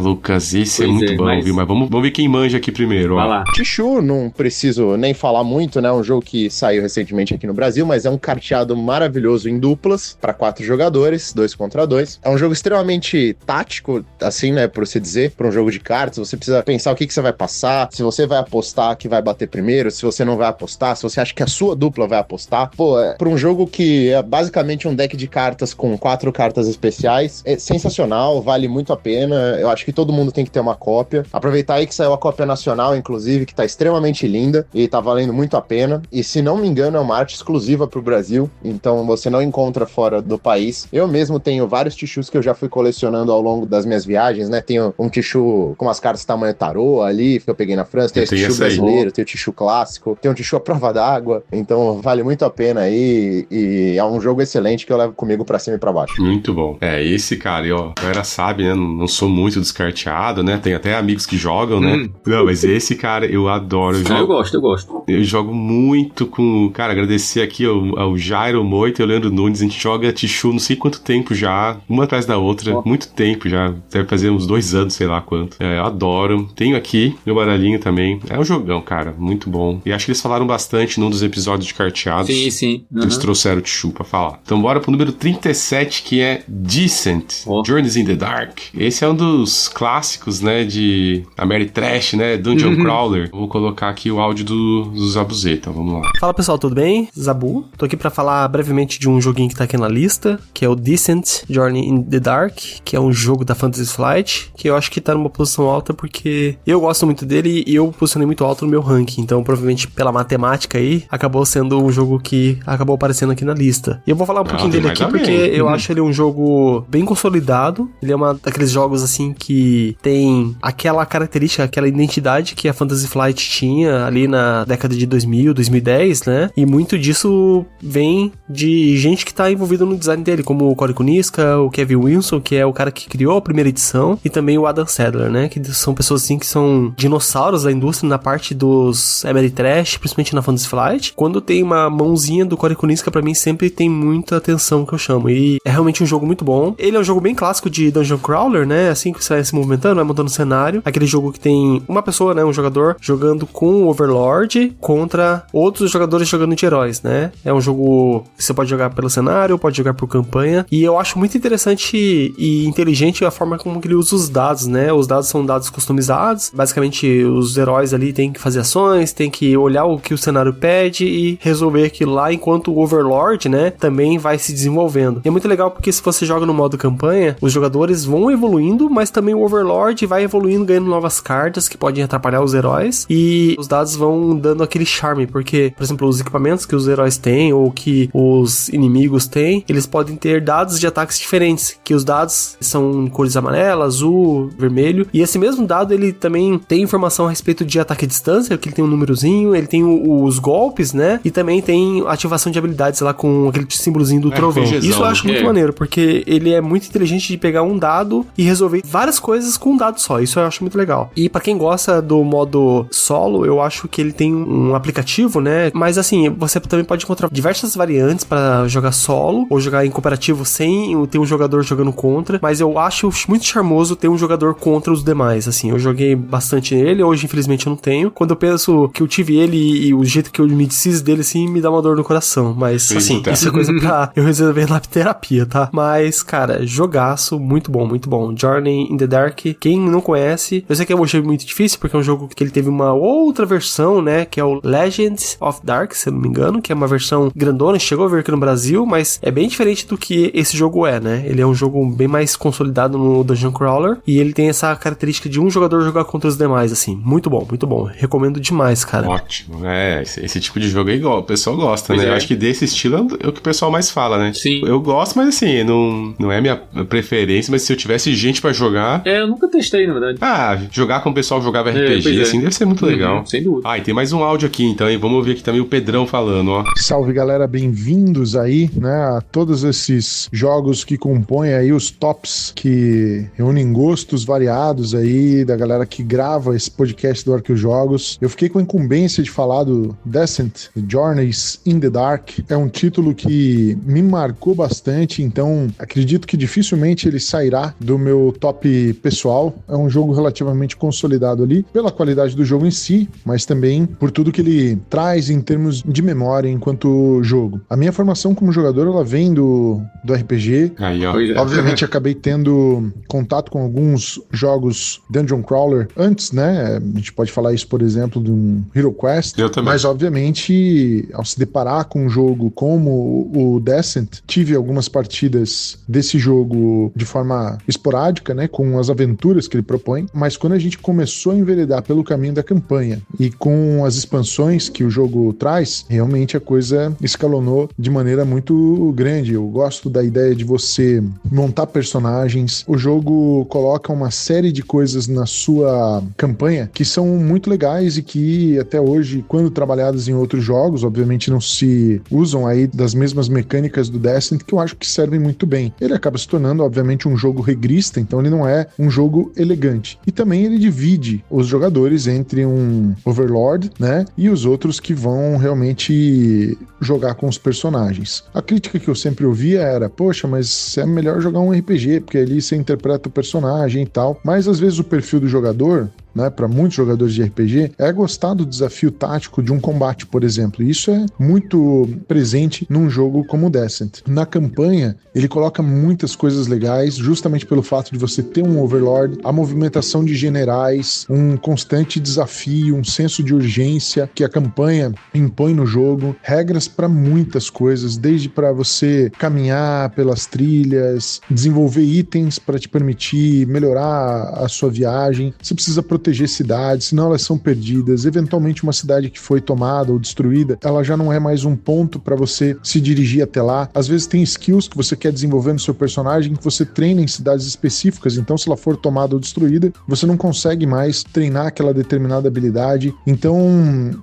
Lucas, esse Pois é muito bom, mas... viu? Mas vamos ver quem manja aqui primeiro, ó. Vai lá. Tichu, não preciso nem falar muito, né? Um jogo que saiu recentemente aqui no Brasil, mas é um carteado maravilhoso em duplas, para 4 jogadores, 2 contra 2. É um jogo extremamente tático, assim, né? Por você dizer, para um jogo de cartas, você precisa pensar o que você vai passar, se você vai apostar que vai bater primeiro, se você não vai apostar, se você acha que a sua dupla vai apostar. Pô, para um jogo que é basicamente um deck de cartas com 4 cartas especiais, é sensacional, vale muito a pena. Eu acho que todo mundo tem que ter uma cópia. Aproveitar aí que saiu a cópia nacional, inclusive, que tá extremamente linda e tá valendo muito a pena. E se não me engano, é uma arte exclusiva pro Brasil, então você não encontra fora do país. Eu mesmo tenho vários Tichus que eu já fui colecionando ao longo das minhas viagens, né? Tenho um Tichu com umas cartas tamanho tarô ali, que eu peguei na França, tem esse Tichu brasileiro, tem o Tichu clássico, tem um Tichu à prova d'água, então vale muito a pena aí e é um jogo excelente que eu levo comigo pra cima e pra baixo. Muito bom. Esse cara, ó, a galera sabe, né? Não sou muito descarteado, né? Tem até amigos que jogam, né? Não, mas esse cara eu adoro. Eu gosto. Eu jogo muito com... Cara, agradecer aqui ao Jairo Moita e ao Leandro Nunes. A gente joga Tichu não sei quanto tempo já, uma atrás da outra. Muito tempo já. Deve fazer uns 2 anos, sei lá quanto. Eu adoro. Tenho aqui meu baralhinho também. É um jogão, cara. Muito bom. E acho que eles falaram bastante num dos episódios de carteados. Sim. Eles trouxeram o Tichu pra falar. Então bora pro número 37, que é Descent. Journeys in the Dark. Esse é um dos clássicos, né, de Ameritrash, né, Dungeon Crawler. Vou colocar aqui o áudio do Zabuzeta, vamos lá. Fala pessoal, tudo bem? Zabu. Tô aqui pra falar brevemente de um joguinho que tá aqui na lista, que é o Descent Journey in the Dark, que é um jogo da Fantasy Flight, que eu acho que tá numa posição alta porque eu gosto muito dele e eu posicionei muito alto no meu ranking, então provavelmente pela matemática aí, acabou sendo um jogo que acabou aparecendo aqui na lista. E eu vou falar um pouquinho dele aqui porque eu acho ele um jogo bem consolidado, ele é uma daqueles jogos assim que tem aquela característica, aquela identidade que a Fantasy Flight tinha ali na década de 2000, 2010, né? E muito disso vem de gente que tá envolvida no design dele, como o Cory Kuniska, o Kevin Wilson, que é o cara que criou a primeira edição, e também o Adam Sadler, né? Que são pessoas assim que são dinossauros da indústria na parte dos Ameritrash, principalmente na Fantasy Flight. Quando tem uma mãozinha do Cory Kuniska, pra mim sempre tem muita atenção que eu chamo. E é realmente um jogo muito bom. Ele é um jogo bem clássico de Dungeon Crawler, né? Assim que você vai se movimentando, vai montando o cenário. Aquele jogo que tem uma pessoa, né? Um jogador jogando com o Overlord contra outros jogadores jogando de heróis, né? É um jogo que você pode jogar pelo cenário, pode jogar por campanha. E eu acho muito interessante e inteligente a forma como ele usa os dados, né? Os dados são dados customizados. Basicamente, os heróis ali têm que fazer ações, têm que olhar o que o cenário pede e resolver aquilo lá, enquanto o Overlord, né? Também vai se desenvolvendo. E é muito legal porque se você joga no modo campanha, os jogadores vão evoluindo, mas também o Overlord vai evoluindo, ganhando novas cartas que podem atrapalhar os heróis, e os dados vão dando aquele charme, porque, por exemplo, os equipamentos que os heróis têm, ou que os inimigos têm, eles podem ter dados de ataques diferentes, que os dados são cores amarela, azul, vermelho, e esse mesmo dado, ele também tem informação a respeito de ataque à distância, que ele tem um númerozinho, ele tem os golpes, né, e também tem ativação de habilidades lá com aquele símbolozinho do trovão. Isso eu acho muito maneiro, porque ele é muito inteligente de pegar um dado e resolver várias coisas com um dado só. Isso eu acho muito legal. E pra quem gosta do modo solo, eu acho que ele tem um aplicativo, né? Mas assim, você também pode encontrar diversas variantes pra jogar solo ou jogar em cooperativo sem ter um jogador jogando contra. Mas eu acho muito charmoso ter um jogador contra os demais. Assim, eu joguei bastante nele. Hoje, infelizmente, eu não tenho. Quando eu penso que eu tive ele e o jeito que eu me desfiz dele, assim, me dá uma dor no coração. Mas, assim, isso é coisa pra eu resolver na terapia, tá? Mas, cara, jogaço, muito bom, muito bom. Journey in the Dark, quem não conhece, eu sei que eu achei muito difícil, porque é um jogo que ele teve uma outra versão, né, que é o Legends of Dark, se eu não me engano, que é uma versão grandona, chegou a vir aqui no Brasil, mas é bem diferente do que esse jogo é, né? Ele é um jogo bem mais consolidado no Dungeon Crawler, e ele tem essa característica de um jogador jogar contra os demais, assim, muito bom, recomendo demais, cara. Ótimo, esse tipo de jogo é igual, o pessoal gosta, né? Eu acho que desse estilo é o que o pessoal mais fala, né? Sim. Eu gosto, mas assim, não é minha preferência, mas se eu tivesse gente pra jogar... eu nunca testei, na verdade. Jogar com o pessoal que jogava RPG, assim, deve ser muito legal. sem dúvida. Ah, e tem mais um áudio aqui então, hein? Vamos ouvir aqui também o Pedrão falando, ó. Salve, galera, bem-vindos aí, né, a todos esses jogos que compõem aí os tops que reúnem gostos variados aí da galera que grava esse podcast do Arqueojogos. Eu fiquei com a incumbência de falar do Descent Journeys in the Dark. É um título que me marcou bastante, então acredito que dificilmente ele sairá do meu top pessoal. É um jogo relativamente consolidado ali, pela qualidade do jogo em si, mas também por tudo que ele traz em termos de memória enquanto jogo. A minha formação como jogador, ela vem do RPG. Aí, ó. Obviamente, acabei tendo contato com alguns jogos Dungeon Crawler antes, né? A gente pode falar isso, por exemplo, de um Hero Quest. Eu também. Mas, obviamente, ao se deparar com um jogo como o Descent, tive algumas partidas desse jogo de forma esporádica, né? Com as aventuras que ele propõe. Mas quando a gente começou a enveredar pelo caminho da campanha e com as expansões que o jogo traz, realmente a coisa escalonou de maneira muito grande. Eu gosto da ideia de você montar personagens. O jogo coloca uma série de coisas na sua campanha que são muito legais e que até hoje, quando trabalhadas em outros jogos, obviamente não se usam aí das mesmas mecânicas do Descent, que eu acho que servem muito bem. Ele acaba se tornando, obviamente, um jogo regrista, então ele não é um jogo elegante. E também ele divide os jogadores entre um Overlord, né, e os outros que vão realmente jogar com os personagens. A crítica que eu sempre ouvia era, poxa, mas é melhor jogar um RPG, porque ali você interpreta o personagem e tal. Mas às vezes o perfil do jogador, né, para muitos jogadores de RPG, é gostar do desafio tático de um combate, por exemplo. E isso é muito presente num jogo como o Descent. Na campanha, ele coloca muitas coisas legais, justamente pelo fato de você ter um Overlord, a movimentação de generais, um constante desafio, um senso de urgência que a campanha impõe no jogo, regras para muitas coisas, desde para você caminhar pelas trilhas, desenvolver itens para te permitir melhorar a sua viagem. Você precisa proteger cidades, senão elas são perdidas. Eventualmente, uma cidade que foi tomada ou destruída, ela já não é mais um ponto para você se dirigir até lá. Às vezes tem skills que você quer desenvolver no seu personagem que você treina em cidades específicas, então se ela for tomada ou destruída, você não consegue mais treinar aquela determinada habilidade. Então,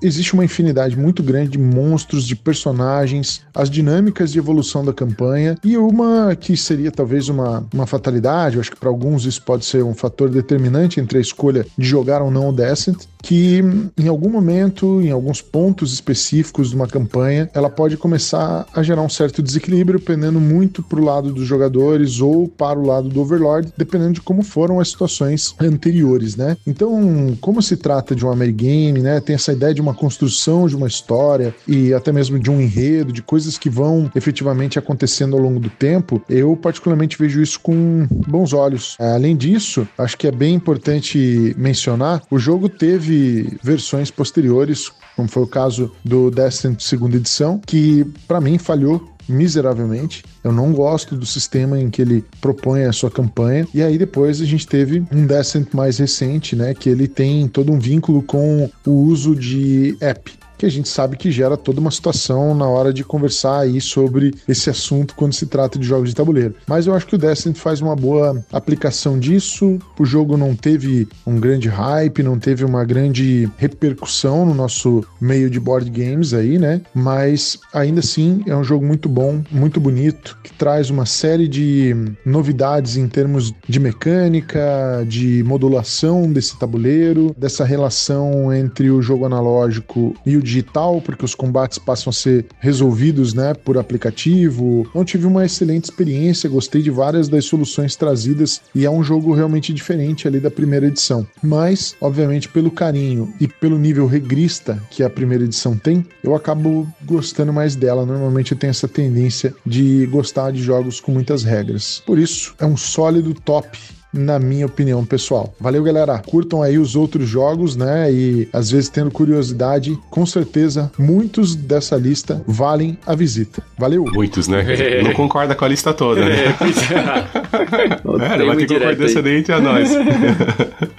existe uma infinidade muito grande de monstros, de personagens, as dinâmicas de evolução da campanha e uma que seria talvez uma fatalidade, eu acho que para alguns isso pode ser um fator determinante entre a escolha de jogar ou não o Descent, que em algum momento, em alguns pontos específicos de uma campanha, ela pode começar a gerar um certo desequilíbrio, pendendo muito para o lado dos jogadores ou para o lado do Overlord, dependendo de como foram as situações anteriores, né? Então, como se trata de um Amerigame, né, tem essa ideia de uma construção de uma história e até mesmo de um enredo, de coisas que vão efetivamente acontecendo ao longo do tempo, eu particularmente vejo isso com bons olhos. Além disso, acho que é bem importante mencionar, o jogo teve versões posteriores, como foi o caso do Descent 2ª edição, que para mim falhou miseravelmente. Eu não gosto do sistema em que ele propõe a sua campanha. E aí depois a gente teve um Descent mais recente, né, que ele tem todo um vínculo com o uso de app, que a gente sabe que gera toda uma situação na hora de conversar aí sobre esse assunto quando se trata de jogos de tabuleiro. Mas eu acho que o Descent faz uma boa aplicação disso. O jogo não teve um grande hype, não teve uma grande repercussão no nosso meio de board games aí, né? Mas ainda assim é um jogo muito bom, muito bonito, que traz uma série de novidades em termos de mecânica, de modulação desse tabuleiro, dessa relação entre o jogo analógico e o digital, porque os combates passam a ser resolvidos, né, por aplicativo. Então tive uma excelente experiência, gostei de várias das soluções trazidas e é um jogo realmente diferente ali da primeira edição. Mas, obviamente, pelo carinho e pelo nível regrista que a primeira edição tem, eu acabo gostando mais dela. Normalmente eu tenho essa tendência de gostar de jogos com muitas regras. Por isso, é um sólido top, na minha opinião pessoal. Valeu, galera. Curtam aí os outros jogos, né? E às vezes tendo curiosidade, com certeza muitos dessa lista valem a visita. Valeu. Muitos, né? Não concorda com a lista toda, né? Não vai ter concordância nem entre a nós.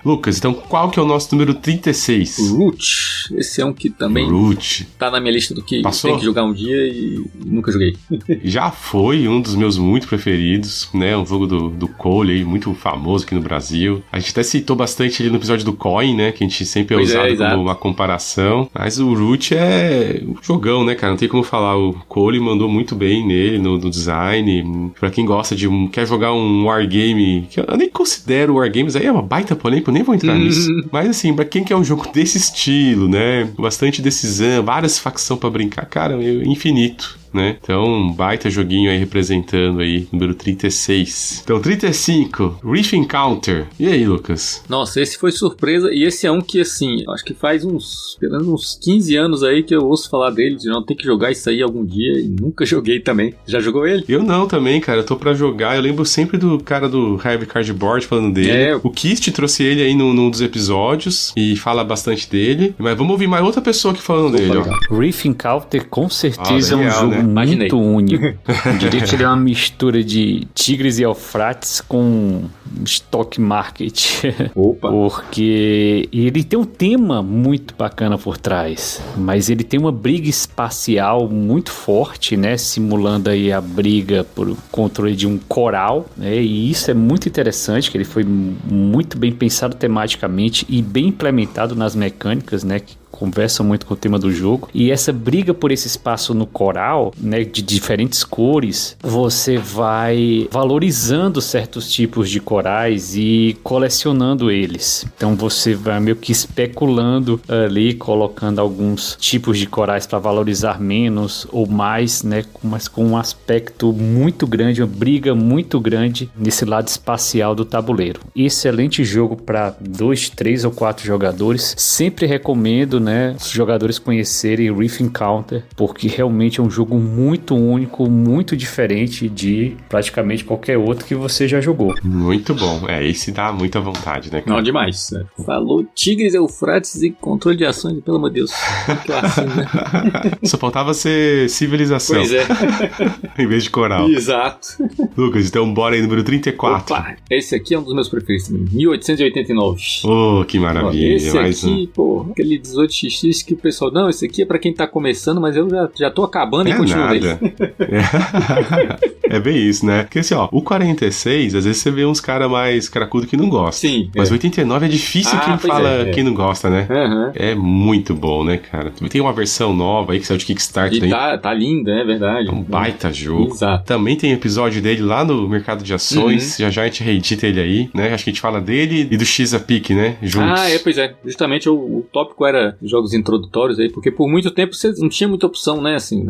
Lucas, então qual que é o nosso número 36? Root. Esse é um que também Root. tá na minha lista do que Passou? tem que jogar um dia e nunca joguei. Já foi um dos meus muito preferidos, né? Um jogo do Cole aí, muito famoso aqui no Brasil. A gente até citou bastante ali no episódio do Coin, né? Que a gente sempre é usado como uma comparação. Mas o Root é um jogão, né, cara? Não tem como falar. O Cole mandou muito bem nele, no design. Pra quem gosta quer jogar um wargame, que eu nem considero wargames, aí é uma baita polêmica, eu nem vou entrar nisso. Mas assim, pra quem quer um jogo desse estilo, né? Bastante decisão, várias facções pra brincar, cara, é infinito. Né? Então, um baita joguinho aí representando aí, número 36. Então, 35, Reef Encounter. E aí, Lucas? Nossa, esse foi surpresa, e esse é um que, assim, acho que faz pelo menos uns 15 anos aí que eu ouço falar dele, de não ter que jogar isso aí algum dia, e nunca joguei também. Já jogou ele? Eu não também, cara, eu tô pra jogar, eu lembro sempre do cara do Heavy Cardboard falando dele. O Kist trouxe ele aí num dos episódios, e fala bastante dele, mas vamos ouvir mais outra pessoa aqui falando dele, ó. Reef Encounter com certeza é um jogo, né? Imaginei. Muito único. Eu diria que ele é uma mistura de Tigres e Eufrates com stock market. Opa! Porque ele tem um tema muito bacana por trás, mas ele tem uma briga espacial muito forte, né? Simulando aí a briga por controle de um coral, né? E isso é muito interessante, que ele foi muito bem pensado tematicamente e bem implementado nas mecânicas, né? Que conversa muito com o tema do jogo. E essa briga por esse espaço no coral, né, de diferentes cores, você vai valorizando certos tipos de corais e colecionando eles. Então você vai meio que especulando ali, colocando alguns tipos de corais para valorizar menos ou mais, né, mas com um aspecto muito grande, uma briga muito grande nesse lado espacial do tabuleiro. Excelente jogo para 2, 3 ou 4 jogadores. Sempre recomendo, né, os jogadores conhecerem Reef Encounter, porque realmente é um jogo muito único, muito diferente de praticamente qualquer outro que você já jogou. Muito bom. Esse dá muita vontade, né, cara? Não, demais. Falou Tigres, Eufrates e controle de ações, pelo amor de Deus. Que assim, né? Só faltava ser civilização. Pois é. Em vez de coral. Exato. Lucas, então bora aí, número 34. Opa, esse aqui é um dos meus preferidos também. 1889. Oh, que maravilha. Esse aqui, pô, aquele 18x que o pessoal, não, esse aqui é pra quem tá começando, mas eu já tô acabando e continuo nele. É bem isso, né? Porque assim, ó, o 46, às vezes você vê uns caras mais cracudo que não gostam. Sim. Mas o 89 é difícil quem não gosta, né? Uhum. É muito bom, né, cara? Tem uma versão nova aí que saiu de Kickstarter. E tá linda, é verdade. É um baita jogo. Exato. Também tem episódio dele lá no Mercado de Ações. Já a gente reedita ele aí, né? Acho que a gente fala dele e do X-A-Pique, né? Juntos. Pois é. Justamente o tópico era jogos introdutórios aí, porque por muito tempo você não tinha muita opção, né, assim,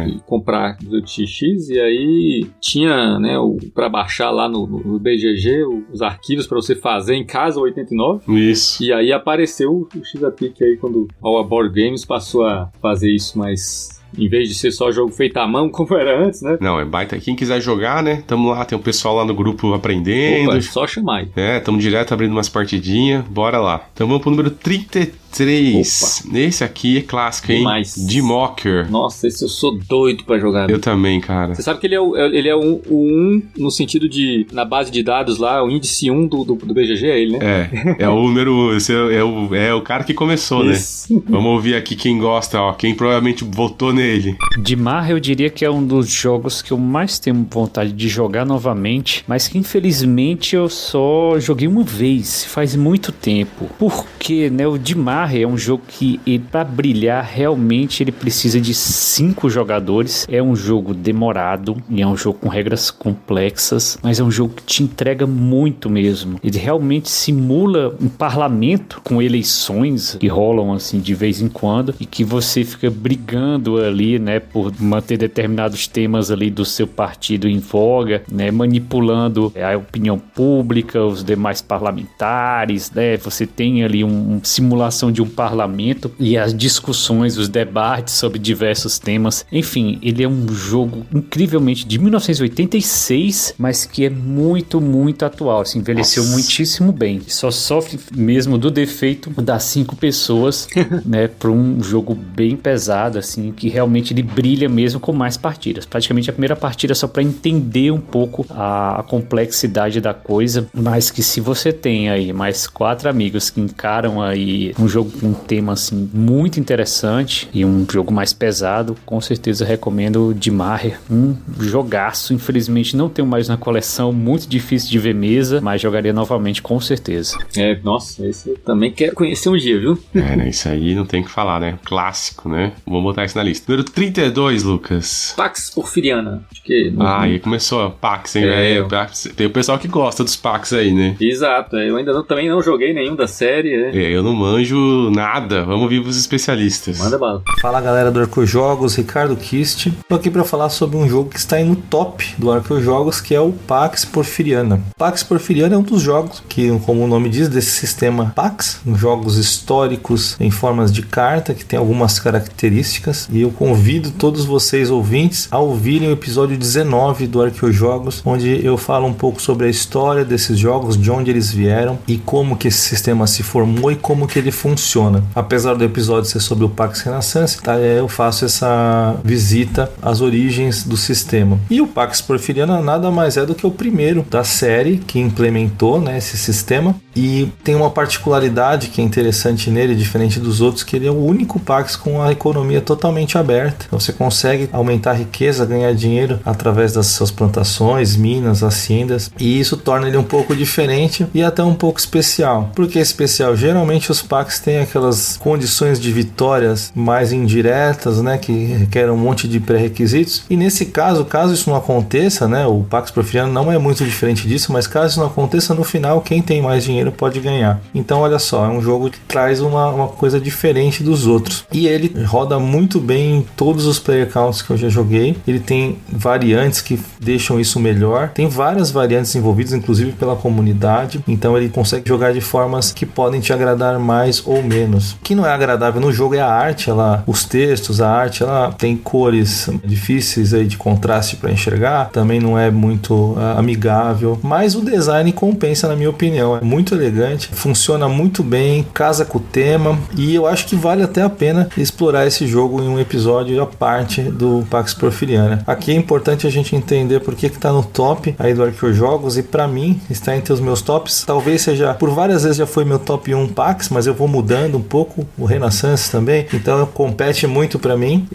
de comprar do TX, e aí tinha, né, pra baixar lá no BGG os arquivos pra você fazer em casa, o 89. Isso. E aí apareceu o X-A-Pique aí quando a Board Games passou a fazer isso mais... Em vez de ser só jogo feito à mão, como era antes, né? Não, é baita. Quem quiser jogar, né? Tamo lá, tem um pessoal lá no grupo aprendendo. Opa, só chamar aí. Tamo direto abrindo umas partidinhas. Bora lá. Então vamos pro número 33. Opa. Esse aqui é clássico, hein? Demais. D-Mocker. Nossa, esse eu sou doido pra jogar. Eu também, cara. Você sabe que ele é o 1 no sentido de, na base de dados lá, o índice 1 do BGG é ele, né? É o número... É o cara que começou, isso, né? Vamos ouvir aqui quem gosta, ó. Quem provavelmente votou nele. Dimar, eu diria que é um dos jogos que eu mais tenho vontade de jogar novamente, mas que infelizmente eu só joguei uma vez, faz muito tempo. Porque, né, o Dimar é um jogo que, para brilhar, realmente ele precisa de 5 jogadores. É um jogo demorado e é um jogo com regras complexas, mas é um jogo que te entrega muito mesmo. Ele realmente simula um parlamento com eleições que rolam assim de vez em quando e que você fica brigando ali, né, por manter determinados temas ali do seu partido em voga, né, manipulando a opinião pública, os demais parlamentares, né, você tem ali uma simulação de um parlamento e as discussões, os debates sobre diversos temas. Enfim, ele é um jogo incrivelmente de 1986, mas que é muito, muito atual, assim, envelheceu muitíssimo bem. Só sofre mesmo do defeito das 5 pessoas, né, para um jogo bem pesado, assim, que realmente ele brilha mesmo com mais partidas. Praticamente a primeira partida é só para entender um pouco a complexidade da coisa, mas que se você tem aí mais 4 amigos que encaram aí um jogo com um tema assim muito interessante e um jogo mais pesado, com certeza recomendo Dimare, um jogaço. Infelizmente não tenho mais na coleção, muito difícil de ver mesa, mas jogaria novamente com certeza. Nossa, esse eu também quero conhecer um dia, viu? Né, isso aí não tem o que falar, né? Clássico, né? Vamos botar isso na lista. Número 32, Lucas. Pax Porfiriana. Acho que... Aí começou Pax, hein, velho? Tem o pessoal que gosta dos Pax aí, né? Exato, eu ainda também não joguei nenhum da série, né? Eu não manjo nada. Vamos ouvir os especialistas. Manda bala. Fala, galera do Arqueojogos, Ricardo Kist. Tô aqui para falar sobre um jogo que está aí no top do Arqueojogos, que é o Pax Porfiriana. Pax Porfiriana é um dos jogos que, como o nome diz, desse sistema Pax, jogos históricos em formas de carta, que tem algumas características, e eu convido todos vocês ouvintes a ouvirem o episódio 19 do Arqueojogos, onde eu falo um pouco sobre a história desses jogos, de onde eles vieram e como que esse sistema se formou e como que ele funciona. Apesar do episódio ser sobre o Pax Renaissance, tá, eu faço essa visita às origens do sistema. E o Pax Porfiriana nada mais é do que o primeiro da série que implementou, né, esse sistema, e tem uma particularidade que é interessante nele, diferente dos outros, que ele é o único Pax com a economia totalmente aberta. Então você consegue aumentar a riqueza, ganhar dinheiro através das suas plantações, minas, haciendas, e isso torna ele um pouco diferente e até um pouco especial. Por que especial? Geralmente os Pax têm aquelas condições de vitórias mais indiretas, né, que requerem um monte de pré-requisitos, e nesse caso isso não aconteça, né, o Pax Porfiriano não é muito diferente disso, mas caso isso não aconteça, no final quem tem mais dinheiro pode ganhar. Então olha só, é um jogo que traz uma coisa diferente dos outros, e ele roda muito bem em todos os player counts que eu já joguei. Ele tem variantes que deixam isso melhor, tem várias variantes envolvidas, inclusive pela comunidade, então ele consegue jogar de formas que podem te agradar mais ou menos. O que não é agradável no jogo é a arte, os textos, a arte, ela tem cores difíceis aí de contraste para enxergar, também não é muito amigável, mas o design compensa, na minha opinião. É muito elegante, funciona muito bem, casa com o tema, e eu acho que vale até a pena explorar esse jogo em um episódio à parte do Pax Porfiriana. Aqui é importante a gente entender por que está no top aí do Arqueojogos, e para mim está entre os meus tops. Talvez seja, por várias vezes já foi meu top 1 Pax, mas eu vou mudando um pouco, o Renaissance também, então compete muito para mim,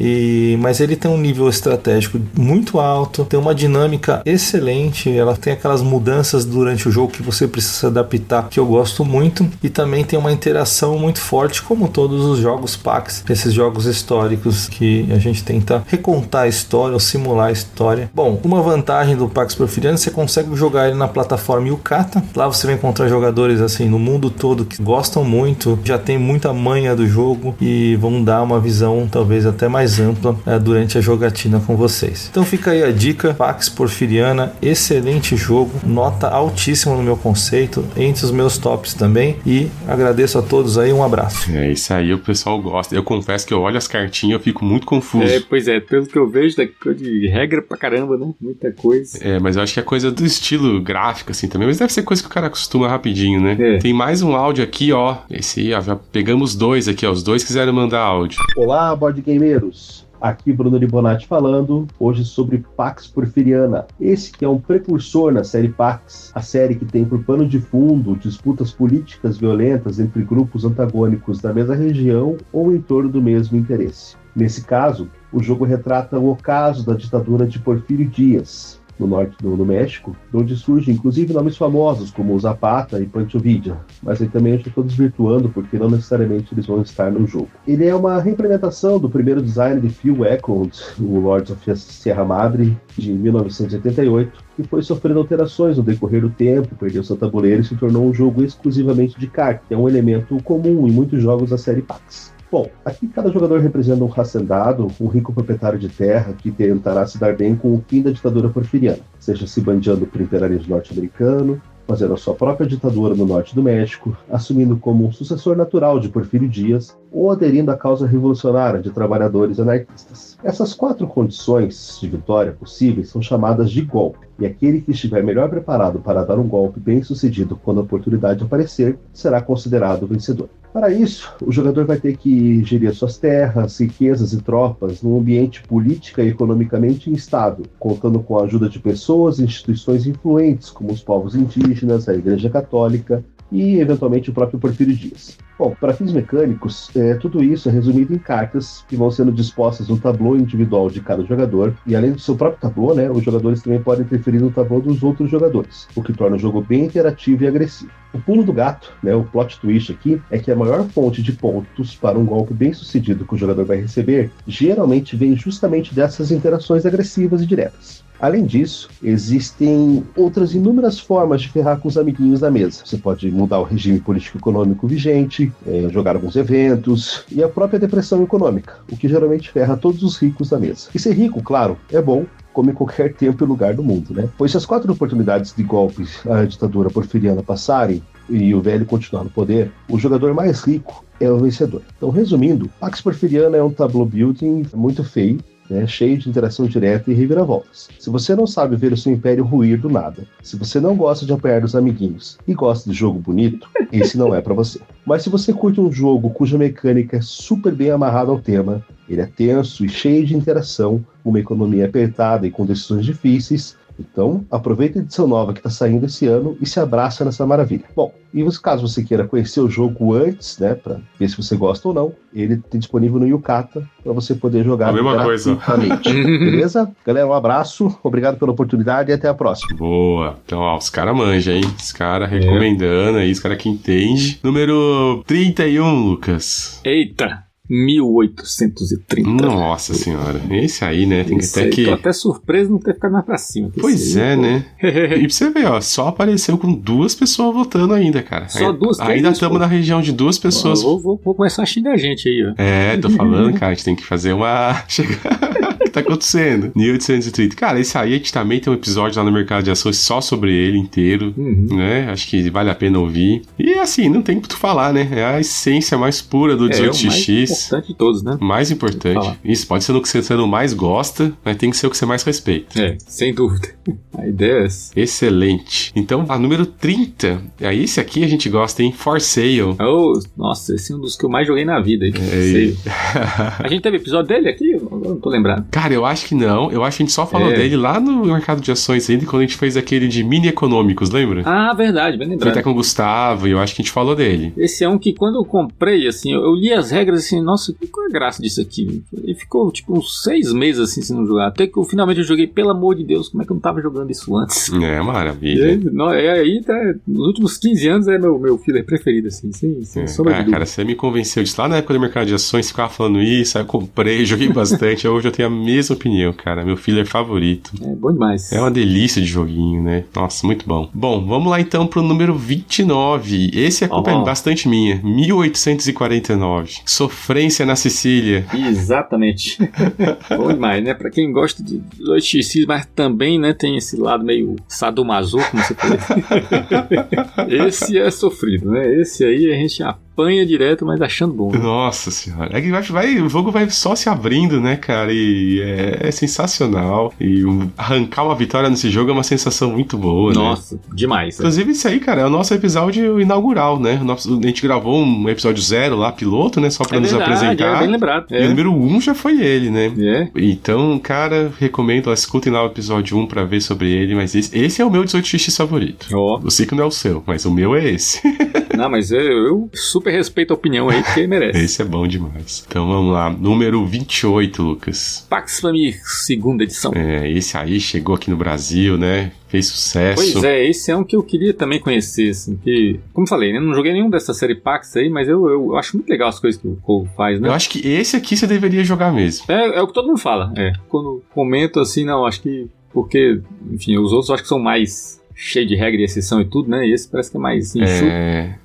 mas ele tem um nível estratégico muito alto, tem uma dinâmica excelente, ela tem aquelas mudanças durante o jogo que você precisa se adaptar, que eu gosto muito, e também tem uma interação muito forte, como todos os jogos Pax, esses jogos históricos que a gente tenta recontar a história ou simular a história. Bom, uma vantagem do Pax Porfiriano, você consegue jogar ele na plataforma Yucata. Lá você vai encontrar jogadores assim no mundo todo que gostam muito, já tem muita manha do jogo e vão dar uma visão talvez até mais ampla durante a jogatina com vocês. Então fica aí a dica, Pax Porfiriana, excelente jogo, nota altíssima no meu conceito, entre os meus tops também, e agradeço a todos aí, um abraço. É isso aí, o pessoal gosta. Eu confesso que eu olho as cartinhas e eu fico muito confuso. Pois é, pelo que eu vejo, tá de regra pra caramba, né? Muita coisa. Mas eu acho que é coisa do estilo gráfico, assim, também. Mas deve ser coisa que o cara acostuma rapidinho, né? Tem mais um áudio aqui, ó. Esse aí, ó, já pegamos 2 aqui, ó. Os 2 quiseram mandar áudio. Olá, board gameiros. Aqui Bruno Ribonatti falando, hoje sobre Pax Porfiriana. Esse que é um precursor na série Pax, a série que tem por pano de fundo disputas políticas violentas entre grupos antagônicos da mesma região ou em torno do mesmo interesse. Nesse caso, o jogo retrata o ocaso da ditadura de Porfírio Dias, no norte do México, onde surgem inclusive nomes famosos como Zapata e Pancho Villa, mas aí também eu estou desvirtuando porque não necessariamente eles vão estar no jogo. Ele é uma reimplementação do primeiro design de Phil Eklund, o Lords of Sierra Madre, de 1988, que foi sofrendo alterações no decorrer do tempo, perdeu seu tabuleiro e se tornou um jogo exclusivamente de carta, que é um elemento comum em muitos jogos da série Pax. Bom, aqui cada jogador representa um hacendado, um rico proprietário de terra que tentará se dar bem com o fim da ditadura porfiriana, seja se bandeando por imperialismo norte-americano, fazendo a sua própria ditadura no norte do México, assumindo como um sucessor natural de Porfírio Dias, ou aderindo à causa revolucionária de trabalhadores anarquistas. Essas 4 condições de vitória possíveis são chamadas de golpe. e aquele que estiver melhor preparado para dar um golpe bem sucedido quando a oportunidade aparecer, será considerado vencedor. Para isso, o jogador vai ter que gerir suas terras, riquezas e tropas num ambiente política e economicamente instável, contando com a ajuda de pessoas e instituições influentes, como os povos indígenas, a Igreja Católica e, eventualmente, o próprio Porfírio Dias. Bom, para fins mecânicos, tudo isso é resumido em cartas que vão sendo dispostas no tablô individual de cada jogador, e além do seu próprio tablô, né, os jogadores também podem interferir no tablô dos outros jogadores, o que torna o jogo bem interativo e agressivo. O pulo do gato, né, o plot twist aqui, é que a maior fonte de pontos para um golpe bem sucedido que o jogador vai receber, geralmente vem justamente dessas interações agressivas e diretas. Além disso, existem outras inúmeras formas de ferrar com os amiguinhos da mesa. Você pode mudar o regime político-econômico vigente, jogar alguns eventos, e a própria depressão econômica, o que geralmente ferra todos os ricos da mesa. E ser rico, claro, é bom, como em qualquer tempo e lugar do mundo, né? Pois se as 4 oportunidades de golpes à ditadura porfiriana passarem e o velho continuar no poder, o jogador mais rico é o vencedor. Então, resumindo, Pax Porfiriana é um tableau building muito feio, né, cheio de interação direta e reviravoltas. Se você não sabe ver o seu império ruir do nada, se você não gosta de apoiar os amiguinhos e gosta de jogo bonito, esse não é pra você. Mas se você curte um jogo cuja mecânica é super bem amarrada ao tema, ele é tenso e cheio de interação, uma economia apertada e com decisões difíceis, então aproveita a edição nova que está saindo esse ano e se abraça nessa maravilha. Bom, e caso você queira conhecer o jogo antes, né, para ver se você gosta ou não, ele tem disponível no Yucata para você poder jogar a mesma coisa. Beleza? Galera, um abraço, obrigado pela oportunidade e até a próxima. Boa. Então, ó, os caras manjam, hein? Os caras recomendando aí, os caras que entendem. Número 31, Lucas. Eita! 1830. Nossa senhora. Esse aí, né? Tem que Esse até aí, que... tô até surpreso não ter ficado mais pra cima. Pois é, né? E pra você ver, ó, só apareceu com 2 pessoas votando ainda, cara. Só 2? Ainda estamos na região de 2 pessoas. Vou começar a xingar a gente aí, ó. É, tô falando, cara, a gente tem que fazer uma... O que tá acontecendo? 1830. Cara, esse aí a gente também tem um episódio lá no Mercado de Ações só sobre ele inteiro, né? Acho que vale a pena ouvir. E assim, não tem o que tu falar, né? É a essência mais pura do 18x. O mais importante de todos, né? Mais importante. Isso, pode ser no que você não mais gosta, mas tem que ser o que você mais respeita. É, sem dúvida. A ideia é essa. Excelente. Então, a número 30. Esse aqui a gente gosta, hein? For Sale. Oh, nossa, esse é um dos que eu mais joguei na vida. A gente teve episódio dele aqui? Eu não tô lembrado. Cara, eu acho que não. Eu acho que a gente só falou dele lá no Mercado de Ações ainda, quando a gente fez aquele de mini econômicos, lembra? Ah, verdade, bem lembrado. Foi até com o Gustavo, e eu acho que a gente falou dele. Esse é um que quando eu comprei, assim, eu li as regras assim, nossa, qual é a graça disso aqui? E ficou tipo uns 6 meses assim sem não jogar. Até que eu finalmente joguei, pelo amor de Deus, como é que eu não tava jogando isso antes? É, maravilha. Aí tá, nos últimos 15 anos é meu filler preferido, assim, sem sombra de dúvida. Cara, você me convenceu disso. Lá na época do Mercado de Ações, ficava falando isso, aí eu comprei, joguei bastante. Hoje eu tenho a mesma opinião, cara. Meu filler favorito. É bom demais. É uma delícia de joguinho, né? Nossa, muito bom. Bom, vamos lá então pro número 29. Esse é culpa bastante minha. 1849. Sofrência na Sicília. Exatamente. Bom demais, né? Pra quem gosta de 2x, mas também, né, tem esse lado meio sadomasoco, como você falou. Esse é sofrido, né? Esse aí a gente apanha direto, mas achando bom. Né? Nossa senhora. É que o jogo vai só se abrindo, né, cara? E é sensacional. E arrancar uma vitória nesse jogo é uma sensação muito boa, Nossa, né? Demais. Inclusive, esse aí, cara, é o nosso episódio inaugural, né? A gente gravou um episódio 0 lá, piloto, né? Só pra nos apresentar. É bem lembrado. E o número 1 já foi ele, né? É. Então, cara, recomendo, escutem lá o episódio 1 pra ver sobre ele, mas esse é o meu 18x favorito. Eu sei que não é o seu, mas o meu é esse. Não, mas eu super respeito a opinião aí, porque ele merece. Esse é bom demais. Então vamos lá, número 28, Lucas. Pax Família, segunda edição. Esse aí chegou aqui no Brasil, né? Fez sucesso. Pois é, esse é um que eu queria também conhecer, assim, que, como falei, né, não joguei nenhum dessa série Pax aí, mas eu acho muito legal as coisas que o Cole faz, né? Eu acho que esse aqui você deveria jogar mesmo. É o que todo mundo fala, Quando comento assim, não, acho que, porque, enfim, os outros eu acho que são mais cheio de regra e exceção e tudo, né? E esse parece que é mais enxuto.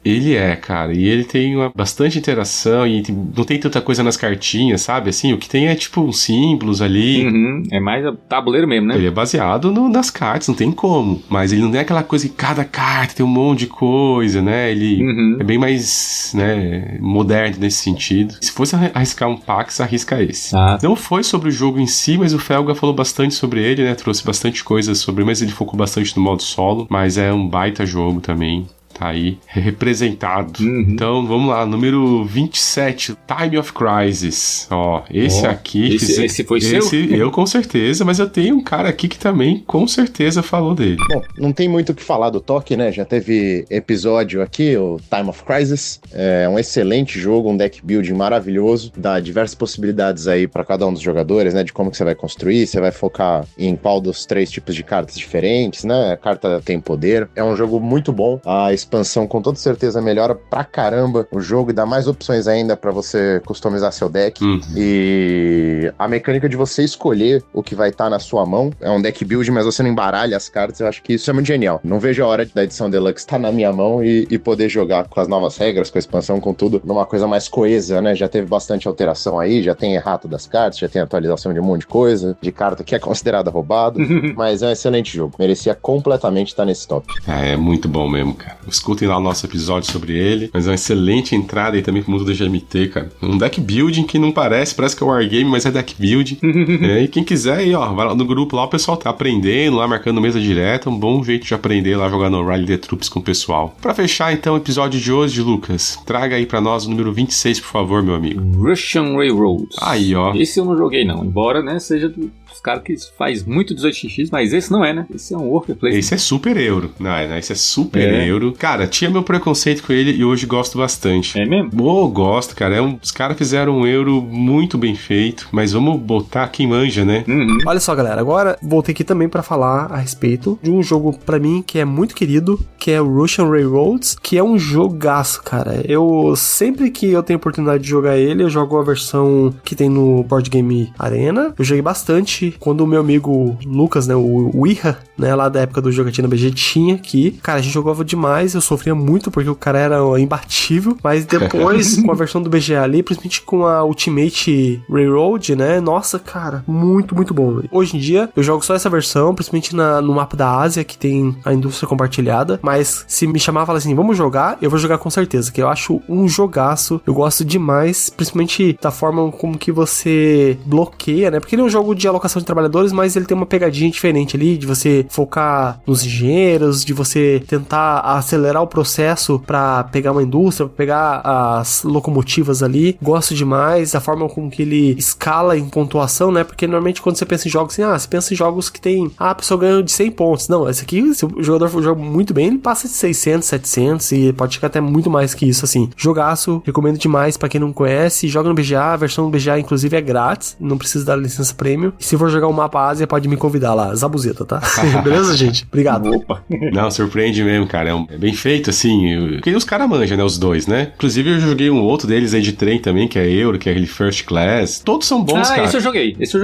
Ele cara. E ele tem bastante interação e não tem tanta coisa nas cartinhas, sabe? Assim, o que tem é tipo uns símbolos ali. É mais tabuleiro mesmo, né? Ele é baseado nas cartas, não tem como. Mas ele não é aquela coisa que cada carta tem um monte de coisa, né? Ele é bem mais, né, moderno nesse sentido. Se fosse arriscar um Pax, arrisca esse. Não foi sobre o jogo em si, mas o Felga falou bastante sobre ele, né? Trouxe bastante coisa sobre, mas ele focou bastante no modo solo. Mas é um baita jogo também. Tá aí, representado. Então, vamos lá, número 27, Time of Crisis. Ó, esse aqui... Esse foi seu? Eu com certeza, mas eu tenho um cara aqui que também com certeza falou dele. Bom, não tem muito o que falar do toque, né? Já teve episódio aqui, o Time of Crisis. É um excelente jogo, um deck building maravilhoso. Dá diversas possibilidades aí pra cada um dos jogadores, né? De como que você vai construir, você vai focar em qual dos 3 tipos de cartas diferentes, né? A carta tem poder. É um jogo muito bom. A expansão com toda certeza melhora pra caramba o jogo e dá mais opções ainda pra você customizar seu deck. E a mecânica de você escolher o que vai estar na sua mão é um deck build, mas você não embaralha as cartas. Eu acho que isso é muito genial. Não vejo a hora da edição Deluxe estar na minha mão e poder jogar com as novas regras, com a expansão, com tudo, numa coisa mais coesa, né? Já teve bastante alteração aí, já tem errata das cartas, já tem atualização de um monte de coisa, de carta que é considerada roubada, mas é um excelente jogo. Merecia completamente estar nesse top. É muito bom mesmo, cara. Escutem lá o nosso episódio sobre ele, mas é uma excelente entrada aí também pro mundo do GMT, cara. Um deck building que não parece que é Wargame, mas é deck building. E quem quiser aí, ó, vai lá no grupo lá, o pessoal tá aprendendo lá, marcando mesa direta, um bom jeito de aprender lá, jogando Rally The Troops com o pessoal. Pra fechar, então, o episódio de hoje, Lucas, traga aí pra nós o número 26, por favor, meu amigo. Russian Railroads. Aí, ó. Esse eu não joguei, não, embora, né, seja dos caras que faz muito 18x, mas esse não é, né? Esse é um worker placement. Esse é super euro. Não, esse é super euro. Cara, tinha meu preconceito com ele e hoje gosto bastante. É mesmo? Gosto, cara. Os caras fizeram um euro muito bem feito, mas vamos botar quem manja, né? Olha só, galera, agora voltei aqui também pra falar a respeito de um jogo pra mim que é muito querido, que é o Russian Railroads, que é um jogaço, cara. Eu sempre que eu tenho oportunidade de jogar ele, eu jogo a versão que tem no Board Game Arena. Eu joguei bastante quando o meu amigo Lucas, né, o Iha, né, lá da época do Jogatina BG tinha aqui. Cara, a gente jogava demais, eu sofria muito porque o cara era imbatível, mas depois com a versão do BGA ali, principalmente com a Ultimate Railroad, né, nossa, cara, muito, muito bom. Hoje em dia, eu jogo só essa versão, principalmente no mapa da Ásia, que tem a indústria compartilhada, mas se me chamar e falar assim, vamos jogar, eu vou jogar com certeza, que eu acho um jogaço, eu gosto demais, principalmente da forma como que você bloqueia, né, porque ele é um jogo de alocação de trabalhadores, mas ele tem uma pegadinha diferente ali, de você focar nos engenheiros, de você tentar acelerar o processo pra pegar uma indústria, pra pegar as locomotivas ali. Gosto demais a forma como que ele escala em pontuação, né? Porque normalmente quando você pensa em jogos assim, você pensa em jogos que tem, a pessoa ganha de 100 pontos. Não, esse aqui, se o jogador for jogar muito bem, ele passa de 600, 700 e pode chegar até muito mais que isso, assim. Jogaço, recomendo demais pra quem não conhece. Joga no BGA, a versão do BGA inclusive é grátis, não precisa dar licença premium. E se for jogar o mapa Ásia, pode me convidar lá, Zabuzeta, tá? Beleza, gente? Obrigado. Opa. Não, surpreende mesmo, cara. É bem feito, assim. Porque os caras manjam, né? Os dois, né? Inclusive, eu joguei um outro deles aí de trem também, que é Euro, que é aquele First Class. Todos são bons, cara. Esse eu joguei. Esse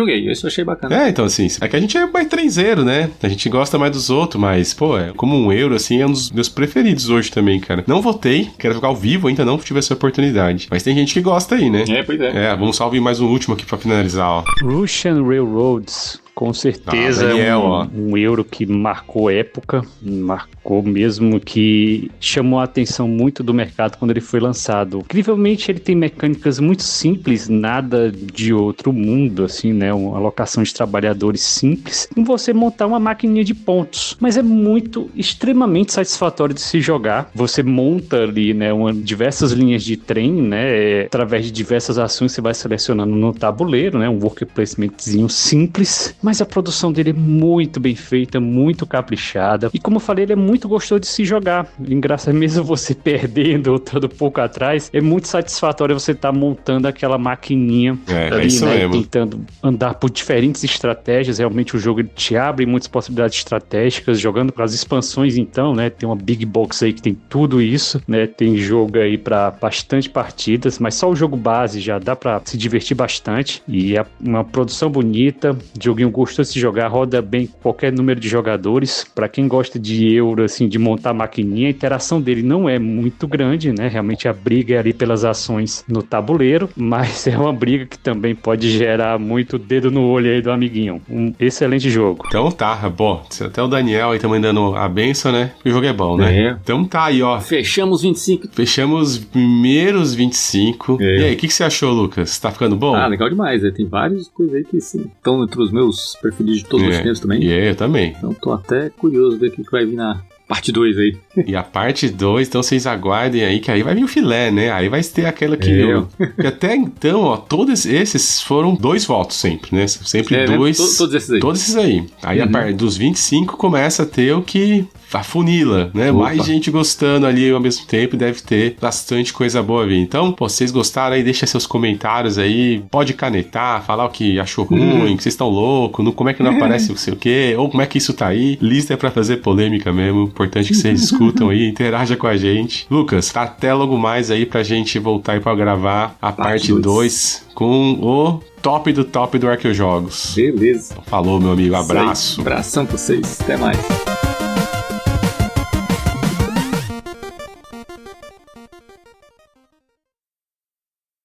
eu achei bacana. Então, assim, é que a gente é mais trenzeiro, né? A gente gosta mais dos outros, mas, pô, como um Euro, assim, é um dos meus preferidos hoje também, cara. Não votei, quero jogar ao vivo, ainda não tive essa oportunidade. Mas tem gente que gosta aí, né? Pois é. Vamos só ouvir mais um último aqui pra finalizar, ó. Russian Railroads. Com certeza Daniel, um euro que marcou época, marcou mesmo, que chamou a atenção muito do mercado quando ele foi lançado. Incrivelmente ele tem mecânicas muito simples, nada de outro mundo, assim, né? Uma alocação de trabalhadores simples, com você montar uma maquininha de pontos. Mas é extremamente satisfatório de se jogar. Você monta ali, né, diversas linhas de trem, né? Através de diversas ações você vai selecionando no tabuleiro, né? Um worker placementzinho simples. Mas a produção dele é muito bem feita, muito caprichada. E como eu falei, ele é muito gostoso de se jogar. Engraçado, mesmo você perdendo ou estando pouco atrás, é muito satisfatório você estar montando aquela maquininha ali, isso né? mesmo. Tentando andar por diferentes estratégias. Realmente o jogo ele te abre muitas possibilidades estratégicas, jogando com as expansões então, né? Tem uma Big Box aí que tem tudo isso, né? Tem jogo aí para bastante partidas, mas só o jogo base já dá para se divertir bastante. E é uma produção bonita, joguinho gostoso de jogar, roda bem qualquer número de jogadores. Pra quem gosta de Euro, assim, de montar maquininha, a interação dele não é muito grande, né? Realmente a briga é ali pelas ações no tabuleiro, mas é uma briga que também pode gerar muito dedo no olho aí do amiguinho. Um excelente jogo. Então tá, bom, até o Daniel aí tá mandando a benção, né? O jogo é bom, né? Então tá aí, ó. Fechamos 25. Fechamos os primeiros 25. E aí, o que você achou, Lucas? Tá ficando bom? Ah, legal demais. Tem várias coisas aí que estão entre os meus preferidos de todos os tempos também. Eu também. Então tô até curioso ver o que vai vir na parte 2 aí. E a parte 2, então vocês aguardem aí, que aí vai vir o filé, né? Aí vai ter aquela que... que até então, ó, todos esses foram 2 votos sempre, né? Sempre 2. Né? Todos esses aí. Todos esses aí. Aí a parte dos 25 começa a ter o que... afunila, né? Opa. Mais gente gostando ali ao mesmo tempo, deve ter bastante coisa boa vir. Então, pô, vocês gostaram aí, deixa seus comentários aí, pode canetar, falar o que achou ruim, que vocês estão loucos, como é que não aparece não sei o quê, ou como é que isso tá aí. Lista é pra fazer polêmica mesmo, importante que vocês discutam aí, interaja com a gente. Lucas, até logo mais aí pra gente voltar aí pra gravar a parte 2 com o top do Arqueojogos. Beleza. Falou, meu amigo, abraço. Abração pra vocês, até mais.